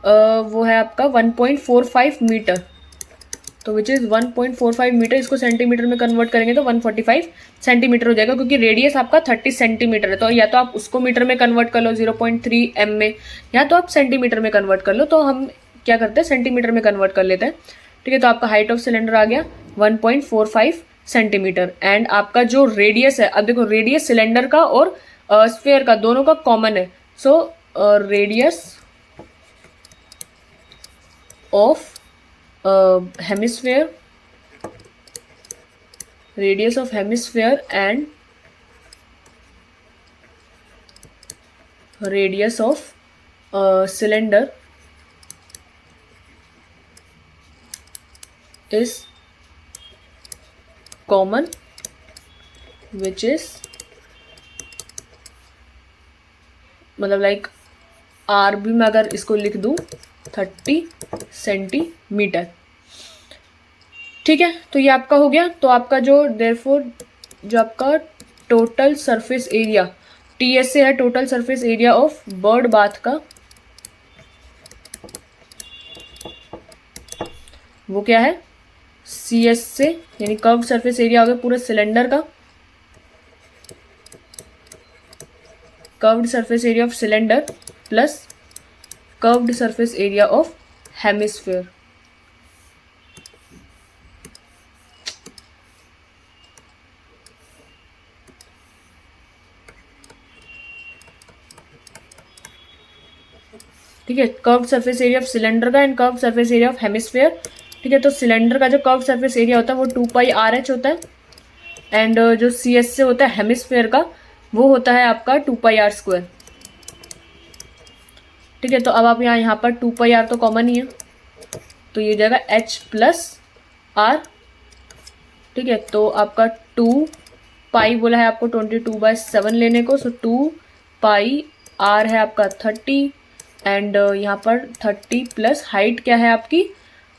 वो है आपका 1.45 मीटर, तो विच इज़ 1.45 मीटर, इसको सेंटीमीटर में कन्वर्ट करेंगे तो 145 सेंटीमीटर हो जाएगा, क्योंकि रेडियस आपका 30 सेंटीमीटर है। तो या तो आप उसको मीटर में कन्वर्ट कर लो 0.3 एम में, या तो आप सेंटीमीटर में कन्वर्ट कर लो। तो हम क्या करते हैं, सेंटीमीटर में कन्वर्ट कर लेते हैं। ठीक है, तो आपका हाइट ऑफ सिलेंडर आ गया 1.45 सेंटीमीटर, एंड आपका जो रेडियस है, अब देखो रेडियस सिलेंडर का और स्फीयर का दोनों का कॉमन है, so radius of hemisphere, radius of hemisphere and radius of cylinder is common, which is मतलब लाइक आर भी मैं अगर इसको लिख दूँ 30 सेंटीमीटर। ठीक है, तो ये आपका हो गया। तो आपका जो देयरफॉर जो आपका टोटल सरफेस एरिया TS से है, total surface area of bird bath का वो क्या है, CS से, यानी कर्व्ड सरफेस एरिया हो गया पूरे सिलेंडर का, curved surface area of cylinder plus curved surface area of hemisphere. ठीक है, curved surface area of cylinder का and curved surface area of hemisphere. ठीक है, तो सिलेंडर का जो कर्व्ड सरफेस एरिया होता है वो 2πRh होता है, एंड जो CS से होता है हेमिस्फीयर का वो होता है आपका 2πr²। ठीक है, तो अब आप यहाँ पर 2πr तो कॉमन ही है, तो ये हो जाएगा H प्लस R। ठीक है, तो आपका 2π बोला है आपको 22/7 लेने को, सो 2πr है आपका 30, एंड यहाँ पर 30 प्लस हाइट क्या है आपकी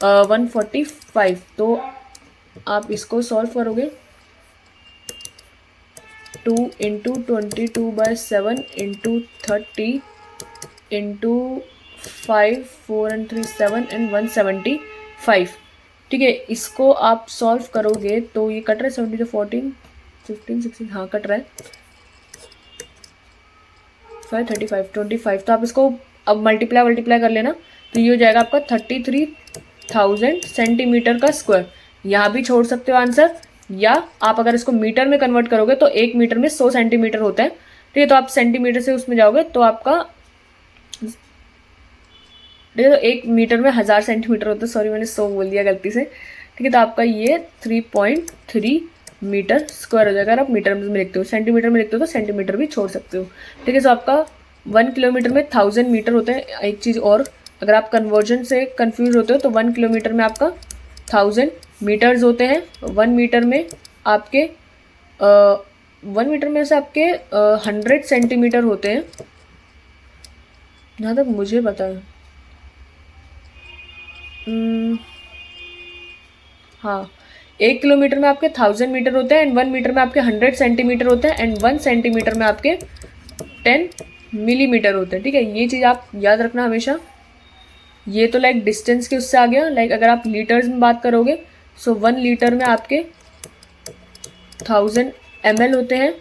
145। तो आप इसको सॉल्व करोगे 2 into 22/7 into 30 into 5, 4 and 3 7 and 175। ठीक है, इसको आप सॉल्व करोगे तो ये कट रहा है 70 से 14 15 16, हाँ कट रहा है 5 35 25। तो आप इसको अब मल्टीप्लाई कर लेना, तो ये हो जाएगा आपका 33,000 सेंटीमीटर का स्क्वायर। यहाँ भी छोड़ सकते हो आंसर, या आप अगर इसको मीटर में कन्वर्ट करोगे तो 1 मीटर में 100 सेंटीमीटर होता है। ठीक है, तो आप सेंटीमीटर से उसमें जाओगे तो आपका, ठीक है, तो 1 मीटर में 1000 सेंटीमीटर होता है, सॉरी मैंने 100 बोल दिया गलती से। ठीक है, तो आपका ये 3.3 मीटर स्क्वायर हो जाएगा। अगर आप मीटर में लिखते हो, सेंटीमीटर में लिखते हो तो सेंटीमीटर भी छोड़ सकते हो। ठीक है, तो आपका 1 किलोमीटर में 1000 मीटर होते हैं। एक चीज़ और, अगर आप कन्वर्जन से कंफ्यूज होते हो तो 1 किलोमीटर में आपका 1000 मीटर्स होते हैं। 1 मीटर में आपके 1 मीटर में से आपके 100 सेंटीमीटर होते हैं, जहाँ तक मुझे पता है। हाँ, 1 किलोमीटर में आपके 1000 मीटर होते हैं, एंड 1 मीटर में आपके 100 सेंटीमीटर होते हैं, एंड 1 सेंटीमीटर में आपके 10 मिलीमीटर होते हैं। ठीक है, ये चीज़ आप याद रखना हमेशा। ये तो लाइक डिस्टेंस के उससे आ गया। लाइक अगर आप लीटर्स में बात करोगे, सो 1 लीटर में आपके 1000 ml होते हैं,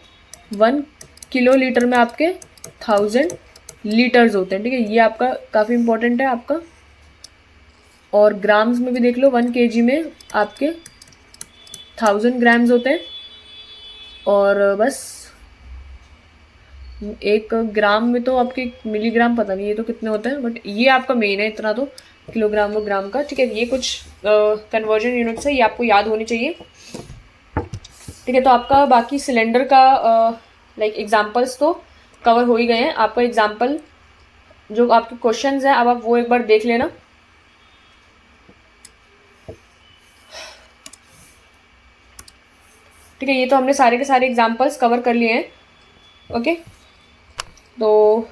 1 किलो लीटर में आपके 1000 लीटर्स होते हैं। ठीक है, ये आपका काफ़ी इंपॉर्टेंट है आपका। और ग्राम्स में भी देख लो, 1 kg में आपके 1000 ग्राम्स होते हैं, और बस 1 ग्राम में तो आपके मिलीग्राम पता नहीं ये तो कितने होते हैं, बट ये आपका मेन है इतना तो, किलोग्राम और ग्राम का। ठीक है, ये कुछ कन्वर्जन यूनिट्स है, ये आपको याद होनी चाहिए। ठीक है, तो आपका बाकी सिलेंडर का लाइक एग्जाम्पल्स तो कवर हो ही गए हैं। आपका एग्जाम्पल जो आपके क्वेश्चंस हैं अब आप वो एक बार देख लेना। ठीक है, ये तो हमने सारे के सारे एग्जाम्पल्स कवर कर लिए हैं। ओके, तो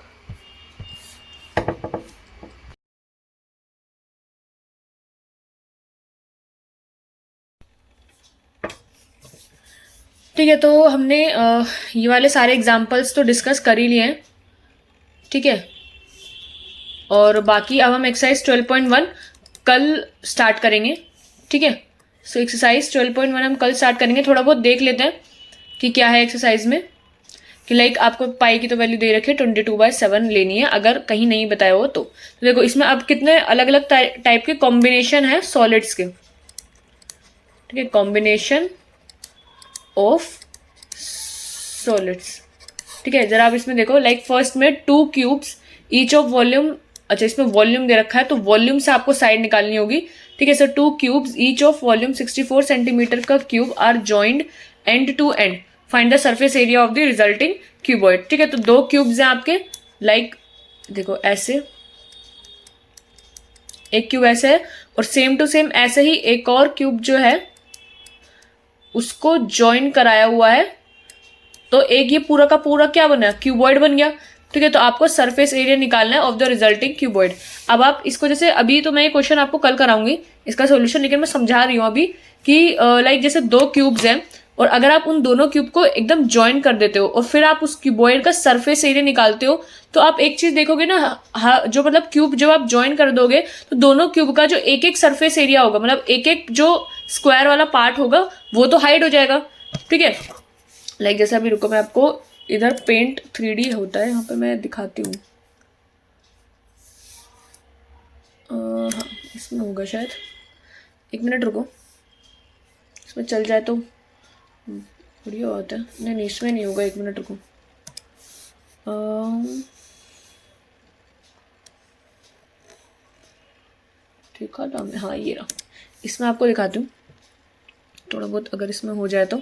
ठीक है, तो हमने ये वाले सारे एग्जाम्पल्स तो डिस्कस कर ही लिए हैं। ठीक है, और बाकी अब हम एक्सरसाइज 12.1 कल स्टार्ट करेंगे। ठीक है, सो एक्सरसाइज 12.1 हम कल स्टार्ट करेंगे। थोड़ा बहुत देख लेते हैं कि क्या है एक्सरसाइज में, कि लाइक आपको पाई की तो वैल्यू दे रखी है 22/7 लेनी है, अगर कहीं नहीं बताया हो तो देखो इसमें अब कितने अलग अलग टाइप के कॉम्बिनेशन है सॉलिड्स के। ठीक है, कॉम्बिनेशन ऑफ सॉलिड्स। ठीक है, जरा आप इसमें देखो, लाइक फर्स्ट में 2 क्यूब्स ईच ऑफ वॉल्यूम, अच्छा इसमें वॉल्यूम दे रखा है तो वॉल्यूम से आपको साइड निकालनी होगी। ठीक है, so 2 cubes each of volume 64 centimetre का cube are joined end to end, find the surface area of the resulting cuboid. ठीक है, तो 2 क्यूब्स हैं आपके, लाइक देखो ऐसे, एक क्यूब ऐसे है और सेम टू सेम ऐसे ही एक और क्यूब जो है उसको ज्वाइन कराया हुआ है, तो एक ये पूरा का पूरा क्या बना, क्यूबॉइड बन गया। ठीक है, तो आपको सरफेस एरिया निकालना है ऑफ द रिजल्टिंग क्यूबॉइड। अब आप इसको जैसे, अभी तो मैं ये क्वेश्चन आपको कल कराऊंगी इसका सॉल्यूशन, लेकिन मैं समझा रही हूँ अभी कि लाइक जैसे 2 क्यूब्स हैं और अगर आप उन दोनों क्यूब को एकदम ज्वाइन कर देते हो और फिर आप उस क्यूबॉइड का सरफेस एरिया निकालते हो, तो आप एक चीज देखोगे ना, जो मतलब क्यूब जब आप ज्वाइन कर दोगे तो दोनों क्यूब का जो एक एक सरफेस एरिया होगा, मतलब एक एक जो स्क्वायर वाला पार्ट होगा वो तो हाइड हो जाएगा। ठीक है, लाइक जैसे अभी रुको मैं आपको इधर पेंट 3D होता है यहाँ पे मैं दिखाती हूँ। हाँ इसमें होगा शायद, 1 मिनट रुको, इसमें चल जाए तो बढ़िया होता है। नहीं नहीं इसमें नहीं होगा, 1 मिनट रुको। देखा था मैं, हाँ ये रहा, इसमें आपको दिखाती हूँ थोड़ा बहुत, अगर इसमें हो जाए तो।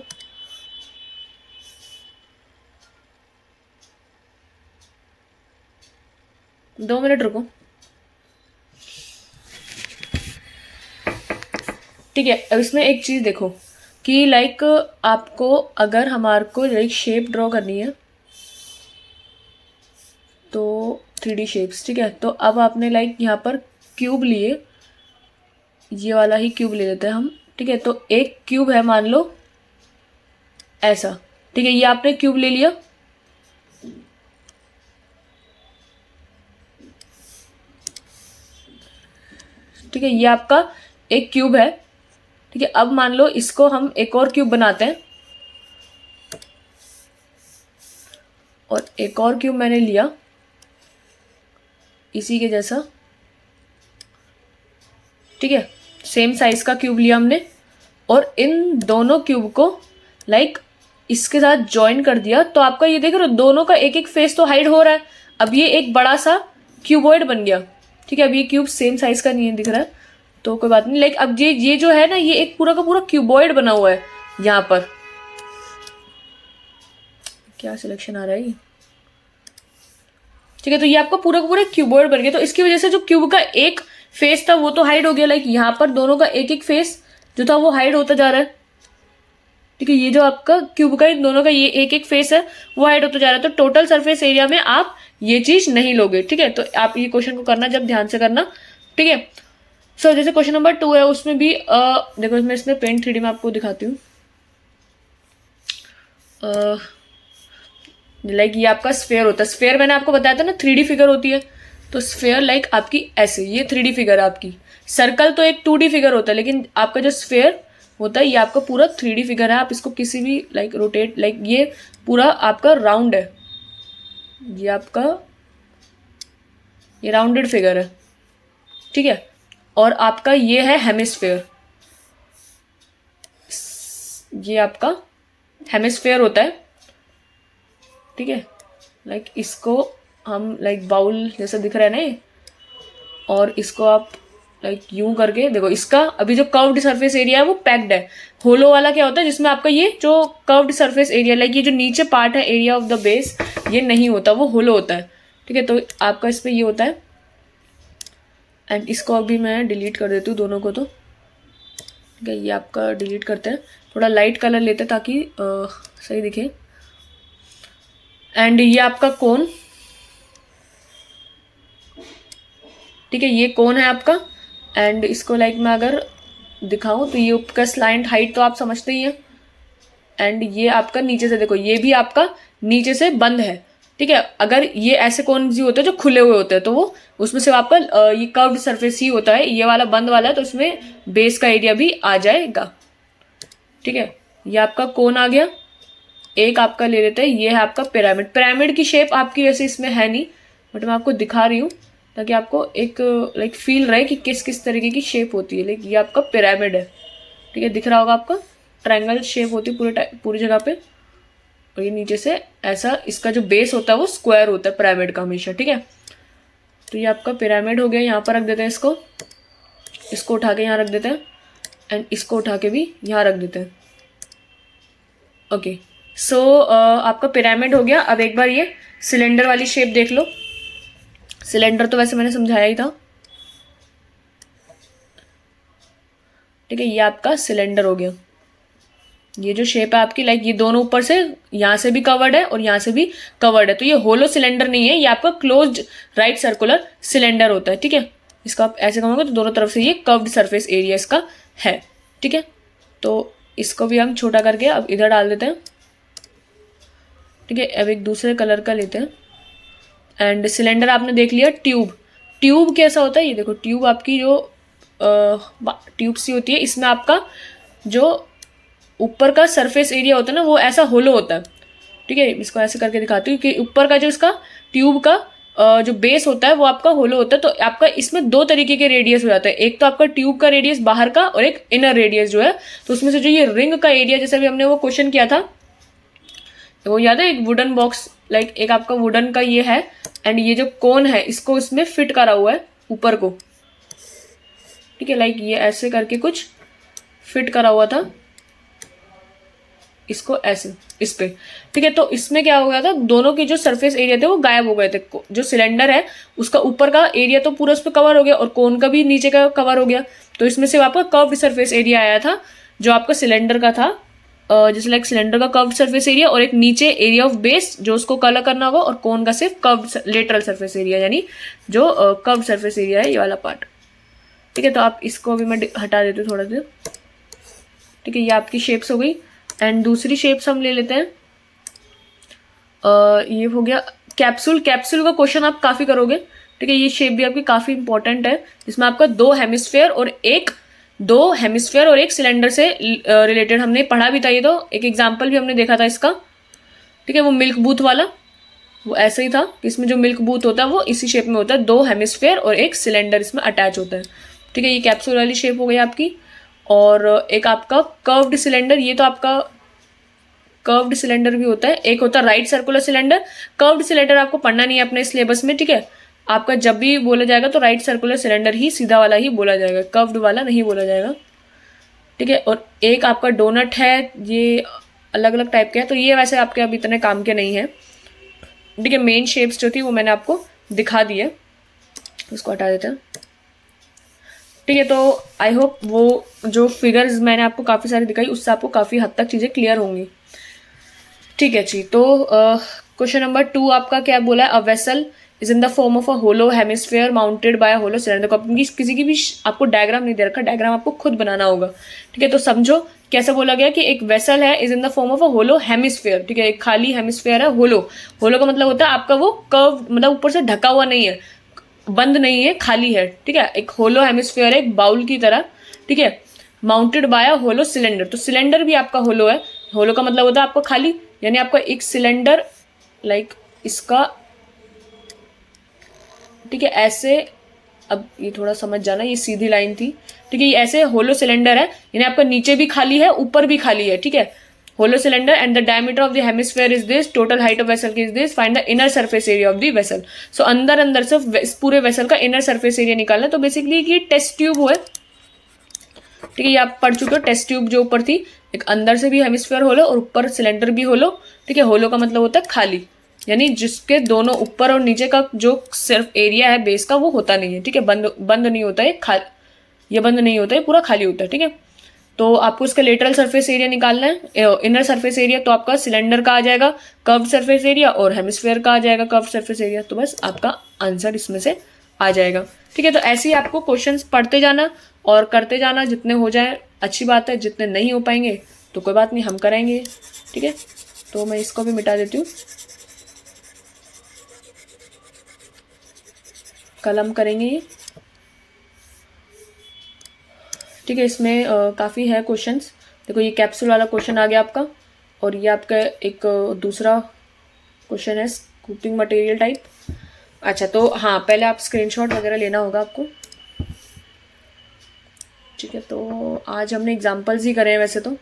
दो मिनट रुको। ठीक है, अब इसमें एक चीज देखो कि लाइक आपको अगर हमारे को लाइक शेप ड्रॉ करनी है तो 3D शेप्स। ठीक है, तो अब आपने लाइक यहाँ पर क्यूब लिए, ये वाला ही क्यूब ले लेते हैं हम। ठीक है, तो एक क्यूब है मान लो ऐसा। ठीक है, ये आपने क्यूब ले लिया, ठीक है ये आपका एक क्यूब है। ठीक है, अब मान लो इसको हम एक और क्यूब बनाते हैं और एक और क्यूब मैंने लिया इसी के जैसा। ठीक है, सेम साइज का क्यूब लिया हमने और इन दोनों क्यूब को लाइक इसके साथ ज्वाइन कर दिया, तो आपका ये देख रहे हो दोनों का एक एक फेस तो हाइड हो रहा है। अब ये एक बड़ा सा क्यूबॉइड बन गया। ठीक है, अब ये क्यूब सेम साइज का नहीं है दिख रहा है तो कोई बात नहीं, लाइक अब ये जो है ना, ये एक पूरा का पूरा क्यूबॉइड बना हुआ है। यहाँ पर क्या सिलेक्शन आ रहा है ये, ठीक है, तो ये आपका पूरा का पूरा क्यूबॉइड बन गया। तो इसकी वजह से जो क्यूब का एक फेस था वो तो हाइड हो गया, लाइक यहाँ पर दोनों का एक एक फेस जो था वो हाइड होता जा रहा है। ठीक है, ये जो आपका क्यूब का इन दोनों का ये एक एक फेस है वो हाइड होता जा रहा है, तो टोटल सरफेस एरिया में आप ये चीज नहीं लोगे। ठीक है, तो आप ये क्वेश्चन को करना जब ध्यान से करना। ठीक है, सो जैसे क्वेश्चन नंबर 2 है उसमें भी देखो इसमें पेंट 3D में आपको दिखाती हूँ। लाइक ये आपका स्फेयर होता है, स्फेयर मैंने आपको बताया था ना 3D फिगर होती है, तो स्फेयर लाइक आपकी ऐसे, ये 3D फिगर है आपकी। सर्कल तो एक 2D फिगर होता है, लेकिन आपका जो स्फेयर होता है ये आपका पूरा 3D फिगर है। आप इसको किसी भी लाइक रोटेट, लाइक ये पूरा आपका राउंड है, ये आपका ये राउंडेड फिगर है। ठीक है, और आपका ये है हेमिस्फेयर, ये आपका हेमिस्फेयर होता है, ठीक है। लाइक इसको हम लाइक बाउल जैसा दिख रहा है ना ये, और इसको आप लाइक यूं करके देखो, इसका अभी जो कर्व्ड सरफेस एरिया है वो पैक्ड है। होलो वाला क्या होता है, जिसमें आपका ये जो कर्व्ड सरफेस एरिया लाइक ये जो नीचे पार्ट है एरिया ऑफ द बेस, ये नहीं होता, वो होलो होता है, ठीक है। तो आपका इसमें ये होता है। एंड इसको अभी मैं डिलीट कर देती हूँ दोनों को, तो ठीक है, ये आपका डिलीट करते हैं, थोड़ा लाइट कलर लेते हैं ताकि सही दिखे। एंड ये आपका कोन, ठीक है, ये कोन है आपका। एंड इसको लाइक मैं अगर दिखाऊं तो ये आपका स्लाइंट हाइट तो आप समझते ही हैं। एंड ये आपका नीचे से देखो, ये भी आपका नीचे से बंद है, ठीक है। अगर ये ऐसे कोन भी होते हैं जो खुले हुए होते हैं तो वो उसमें से आपका ये कर्व्ड सरफेस ही होता है। ये वाला बंद वाला है तो उसमें बेस का एरिया भी आ जाएगा, ठीक है। ये आपका कोन आ गया। एक आपका ले लेते हैं, ये है आपका पिरामिड। पिरामिड की शेप आपकी वैसे इसमें है नहीं, बट मैं आपको दिखा रही हूँ ताकि आपको एक लाइक फील रहे कि किस किस तरीके की शेप होती है। लाइक ये आपका पिरामिड है, ठीक है, दिख रहा होगा आपका, ट्रायंगल शेप होती है पूरी जगह पे। और ये नीचे से ऐसा, इसका जो बेस होता है वो स्क्वायर होता है पिरामिड का हमेशा, ठीक है। तो ये आपका पिरामिड हो गया, यहाँ पर रख देते हैं इसको उठा के यहाँ रख देते हैं, एंड इसको उठा के भी यहाँ रख देते हैं। ओके, सो आपका पिरामिड हो गया। अब एक बार ये सिलेंडर वाली शेप देख लो। सिलेंडर तो वैसे मैंने समझाया ही था, ठीक है। ये आपका सिलेंडर हो गया। ये जो शेप है आपकी, लाइक ये दोनों ऊपर से यहाँ से भी कवर्ड है और यहाँ से भी कवर्ड है, तो ये होलो सिलेंडर नहीं है, ये आपका क्लोज्ड राइट सर्कुलर सिलेंडर होता है, ठीक है। इसको आप ऐसे कहोगे तो दोनों तरफ से ये कर्व्ड सरफेस एरिया इसका है, ठीक है। तो इसको भी हम छोटा करके अब इधर डाल देते हैं, ठीक है। अब एक दूसरे कलर का लेते हैं। एंड सिलेंडर आपने देख लिया। ट्यूब कैसा होता है, ये देखो, ट्यूब आपकी जो ट्यूब सी होती है, इसमें आपका जो ऊपर का सरफेस एरिया होता है ना वो ऐसा होलो होता है, ठीक है। इसको ऐसे करके दिखाती हूँ कि ऊपर का जो इसका ट्यूब का जो बेस होता है वो आपका होलो होता है। तो आपका इसमें दो तरीके के रेडियस हो जाते हैं, एक तो आपका ट्यूब का रेडियस बाहर का और एक इनर रेडियस जो है। तो उसमें से जो ये रिंग का एरिया, जैसे भी हमने वो क्वेश्चन किया था, तो वो याद है, एक वुडन बॉक्स, लाइक एक आपका वुडन का ये है, एंड ये जो कोन है इसको इसमें फिट करा हुआ है ऊपर को, ठीक है। लाइक ये ऐसे करके कुछ फिट करा हुआ था इसको ऐसे इस पे, ठीक है। तो इसमें क्या हो गया था, दोनों के जो सरफेस एरिया थे वो गायब हो गए थे। जो सिलेंडर है उसका ऊपर का एरिया तो पूरा उस पर कवर हो गया और कोन का भी नीचे का कवर हो गया। तो इसमें से आपका कर्व्ड सरफेस एरिया आया था जो आपका सिलेंडर का था, जैसे लाइक सिलेंडर का कर्व्ड सरफेस एरिया और एक नीचे एरिया ऑफ बेस जो उसको कलर करना होगा, और कोन का सिर्फ कर्व्ड लेटरल सरफेस एरिया, यानी जो कर्व्ड सरफेस एरिया है ये वाला पार्ट, ठीक है। तो आप इसको भी मैं हटा देती हूँ थोड़ा देर, ठीक है। ये आपकी शेप्स हो गई। एंड दूसरी शेप्स हम ले लेते हैं। ये हो गया कैप्सूल का क्वेश्चन आप काफी करोगे, ठीक है। ये शेप भी आपकी काफी इंपॉर्टेंट है, जिसमें आपका दो हेमिस्फेयर और एक सिलेंडर से रिलेटेड हमने पढ़ा भी था। ये तो एक एग्जाम्पल भी हमने देखा था इसका, ठीक है। वो मिल्क बूथ वाला, वो ऐसे ही था कि इसमें जो मिल्क बूथ होता है वो इसी शेप में होता है, दो हेमिस्फेयर और एक सिलेंडर इसमें अटैच होता है, ठीक है। ये कैप्सूल वाली शेप हो गई आपकी। और एक आपका कर्व्ड सिलेंडर, ये तो आपका कर्व्ड सिलेंडर भी होता है। एक होता है right circular cylinder. Curved cylinder आपको पढ़ना नहीं है अपने सिलेबस में, ठीक है। आपका जब भी बोला जाएगा तो राइट सर्कुलर सिलेंडर ही, सीधा वाला ही बोला जाएगा, कर्व्ड वाला नहीं बोला जाएगा, ठीक है। और एक आपका डोनट है, ये अलग अलग टाइप के हैं, तो ये वैसे आपके अब इतने काम के नहीं है, ठीक है। मेन शेप्स जो थी वो मैंने आपको दिखा दी है, उसको हटा देते हैं, ठीक है। तो आई होप वो जो फिगर्स मैंने आपको काफ़ी सारी दिखाई उससे आपको काफ़ी हद तक चीज़ें क्लियर होंगी, ठीक है जी। तो क्वेश्चन नंबर 2 आपका क्या बोला है, a vessel is in the form of a hollow hemisphere mounted by hollow cylinder. देखो किसी की भी आपको डायग्राम नहीं दे रखा, डायग्राम आपको खुद बनाना होगा, ठीक है। तो समझो कैसे बोला गया कि एक वेसल है is in the form of a hollow hemisphere, ठीक है। एक खाली हेमिस्फेयर है, होलो का मतलब होता है आपका वो कर्व, मतलब ऊपर से ढका हुआ नहीं है, बंद नहीं है, खाली है, ठीक है। एक होलो हेमिस्फेयर है, एक बाउल की तरह, ठीक है। माउंटेड बाय अ होलो सिलेंडर, तो सिलेंडर भी आपका होलो है। होलो का मतलब होता है आपका खाली, यानी आपका एक सिलेंडर लाइक इसका, ठीक है, ऐसे। अब ये थोड़ा समझ जाना, ये सीधी लाइन थी, ठीक है। ये ऐसे होलो सिलेंडर है, यानी आपका नीचे भी खाली है ऊपर भी खाली है, ठीक है। Hollow cylinder and the diameter of the hemisphere is this, total height of vessel की is this, find the inner surface area of the vessel. So अंदर अंदर से पूरे वेसल का इनर सरफेस एरिया निकालना है। तो बेसिकली ये टेस्ट ट्यूब हुआ, ठीक है, ये आप पढ़ चुके हो। टेस्ट ट्यूब जो ऊपर थी, एक अंदर से भी हेमिस्फेयर होलो और ऊपर सिलेंडर भी होलो, ठीक है। होलो का मतलब होता है खाली, यानी जिसके दोनों ऊपर और नीचे का जो सिर्फ एरिया है बेस का वो होता नहीं है, ठीक है, बंद नहीं होता है, ये बंद नहीं होता है, पूरा खाली होता है, ठीक है। तो आपको इसका लेटरल सरफेस एरिया निकालना है, इनर सरफेस एरिया तो आपका सिलेंडर का आ जाएगा कर्व सरफेस एरिया, और हेमिस्फेयर का आ जाएगा कर्व सरफेस एरिया। तो बस आपका आंसर इसमें से आ जाएगा, ठीक है। तो ऐसे ही आपको क्वेश्चंस पढ़ते जाना और करते जाना, जितने हो जाए अच्छी बात है, जितने नहीं हो पाएंगे तो कोई बात नहीं, हम कराएंगे, ठीक है। तो मैं इसको भी मिटा देती हूँ, कल हम करेंगे ये, ठीक है। इसमें काफ़ी है क्वेश्चंस। देखो ये कैप्सूल वाला क्वेश्चन आ गया आपका, और ये आपका एक दूसरा क्वेश्चन है स्कूपिंग मटेरियल टाइप। अच्छा, तो हाँ, पहले आप स्क्रीनशॉट वगैरह लेना होगा आपको, ठीक है। तो आज हमने एग्जाम्पल्स ही करे हैं वैसे तो,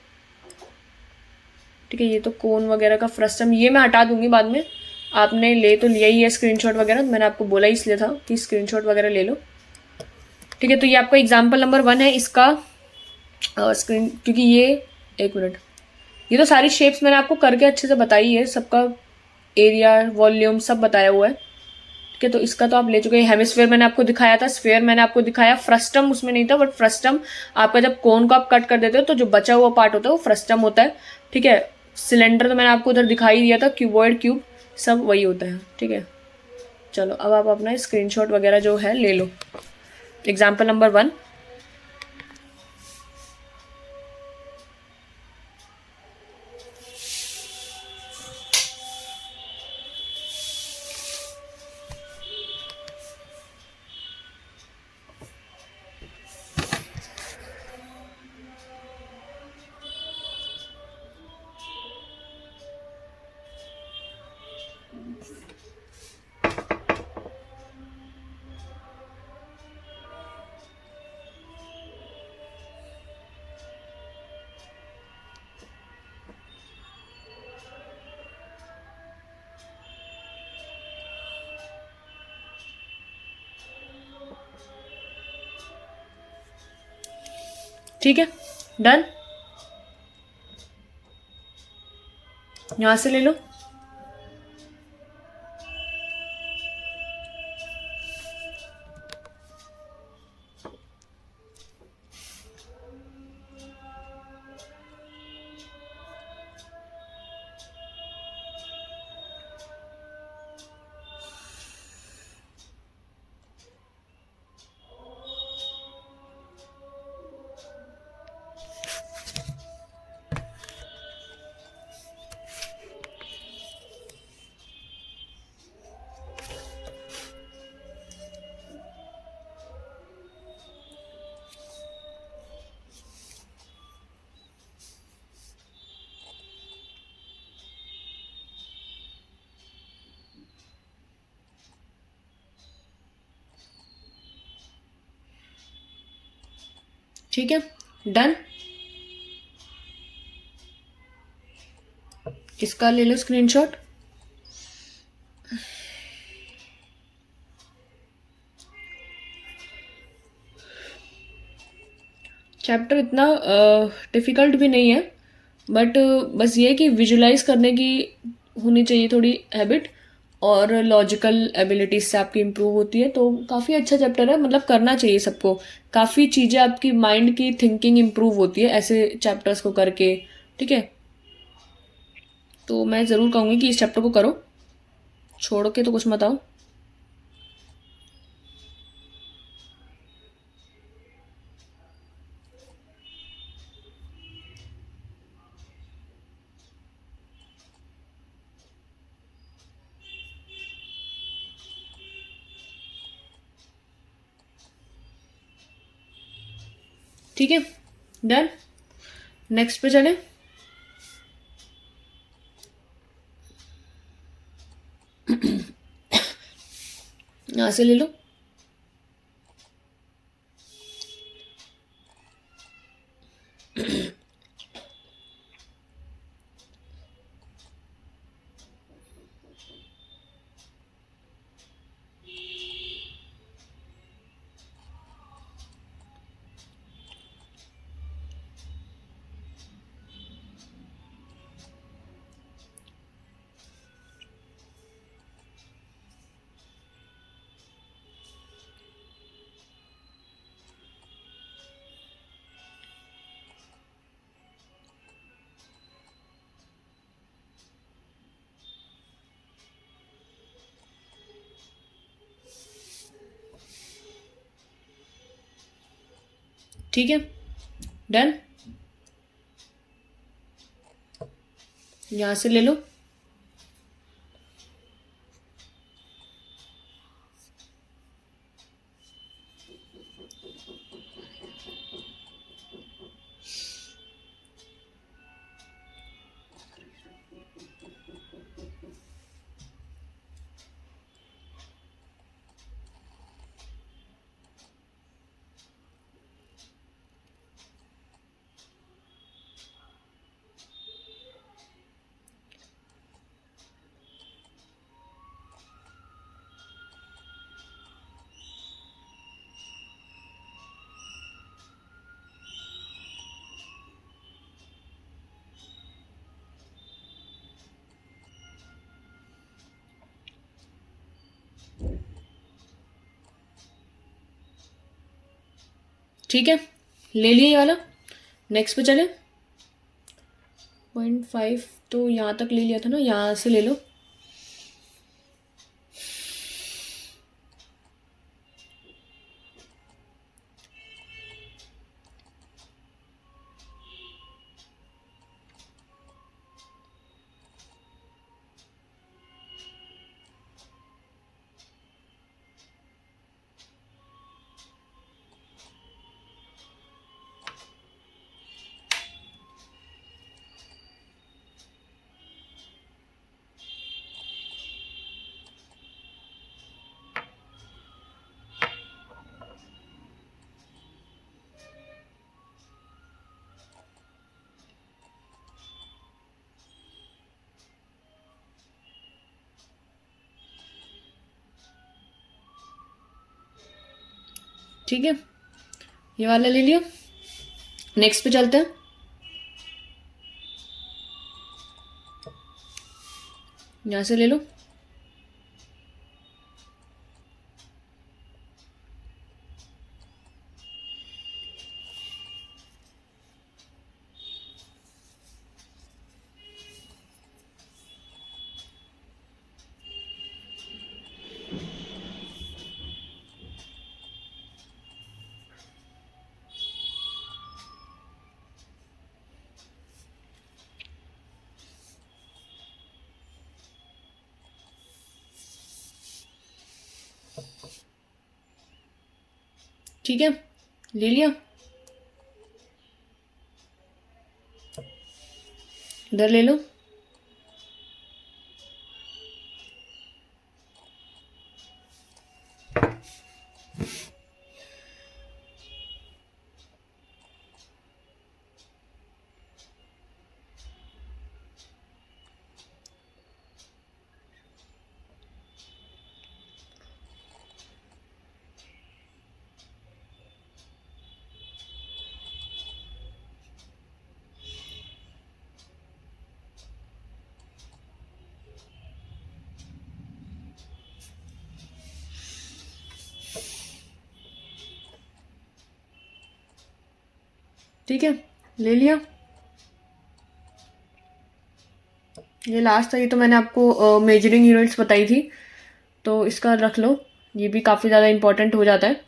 ठीक है। ये तो कोन वगैरह का फ्रस्टम, ये मैं हटा दूंगी बाद में, आपने ले तो लिया ही है स्क्रीनशॉट वगैरह, मैंने आपको बोला ही इसलिए था कि स्क्रीनशॉट वगैरह ले लो, ठीक है। तो ये आपका एग्जाम्पल नंबर 1 है, इसका स्क्रीन, क्योंकि ये, एक मिनट, ये तो सारी शेप्स मैंने आपको करके अच्छे से बताई है, सबका एरिया वॉल्यूम सब बताया हुआ है, ठीक है। तो इसका तो आप ले चुके हैं। हेमिस्फेयर मैंने आपको दिखाया था, स्फेयर मैंने आपको दिखाया, फ्रस्टम उसमें नहीं था, बट फ्रस्टम आपका जब कोन को आप कट कर देते हो तो जो बचा हुआ पार्ट होता है वो फ्रस्टम होता है, ठीक है। सिलेंडर तो मैंने आपको उधर दिखाई दिया था, क्यूबॉइड, क्यूब, सब वही होता है, ठीक है। चलो अब आप अपना स्क्रीनशॉट वगैरह जो है ले लो। एग्जाम्पल नंबर 1, ठीक है, डन। यहाँ से ले लो। ठीक है, डन। इसका ले लो स्क्रीनशॉट। चैप्टर इतना डिफ़िकल्ट भी नहीं है, बट बस ये कि विजुलाइज करने की होनी चाहिए थोड़ी हैबिट, और लॉजिकल एबिलिटीज से आपकी इम्प्रूव होती है। तो काफ़ी अच्छा चैप्टर है, मतलब करना चाहिए सबको। काफ़ी चीज़ें आपकी माइंड की थिंकिंग इम्प्रूव होती है ऐसे चैप्टर्स को करके, ठीक है। तो मैं ज़रूर कहूँगी कि इस चैप्टर को करो, छोड़ के तो कुछ मत आओ। ठीक है, डन। नेक्स्ट पे चले। यहाँ से ले लो। ठीक है, डन। यहां से ले लो। ठीक है, ले लिया ये वाला। नेक्स्ट पे चले। 0.5 तो यहाँ तक ले लिया था ना, यहाँ से ले लो। ठीक है, ये वाला ले लिया। नेक्स्ट पे चलते हैं। यहाँ से ले लो। ठीक है, ले लिया। इधर ले लो। ठीक है, ले लिया। ये लास्ट था, ये तो मैंने आपको मेजरिंग यूनिट्स बताई थी, तो इसका रख लो। ये भी काफ़ी ज़्यादा इम्पोर्टेंट हो जाता है।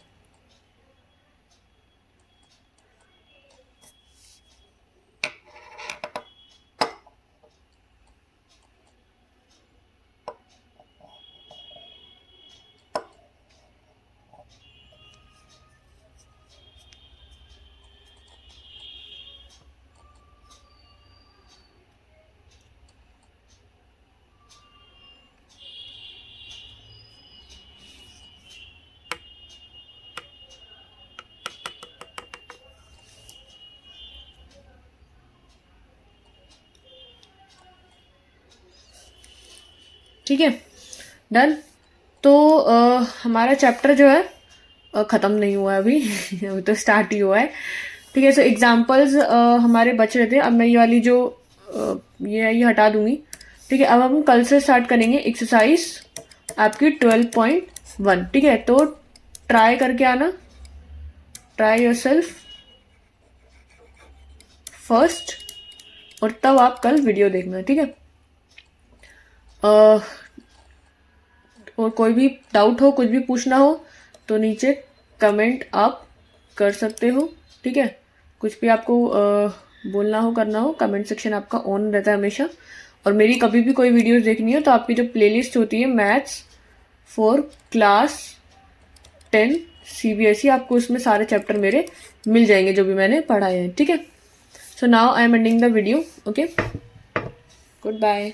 ठीक है, डन। तो हमारा चैप्टर जो है ख़त्म नहीं हुआ है अभी अभी तो स्टार्ट ही हुआ है। ठीक है, सो एग्जाम्पल्स हमारे बच रहे थे। अब मैं ये वाली जो ये हटा दूंगी। ठीक है, अब हम कल से स्टार्ट करेंगे एक्सरसाइज आपकी 12.1। ठीक है, तो ट्राई करके आना, ट्राई योरसेल्फ फर्स्ट, और तब आप कल वीडियो देखना। ठीक है, और कोई भी डाउट हो, कुछ भी पूछना हो तो नीचे कमेंट आप कर सकते हो। ठीक है, कुछ भी आपको बोलना हो करना हो, कमेंट सेक्शन आपका ऑन रहता है हमेशा। और मेरी कभी भी कोई वीडियोस देखनी हो तो आपकी जो प्लेलिस्ट होती है मैथ्स फॉर क्लास 10 CBSE, आपको उसमें सारे चैप्टर मेरे मिल जाएंगे जो भी मैंने पढ़ाए हैं। ठीक है, so now I am ending the video. Okay, good bye.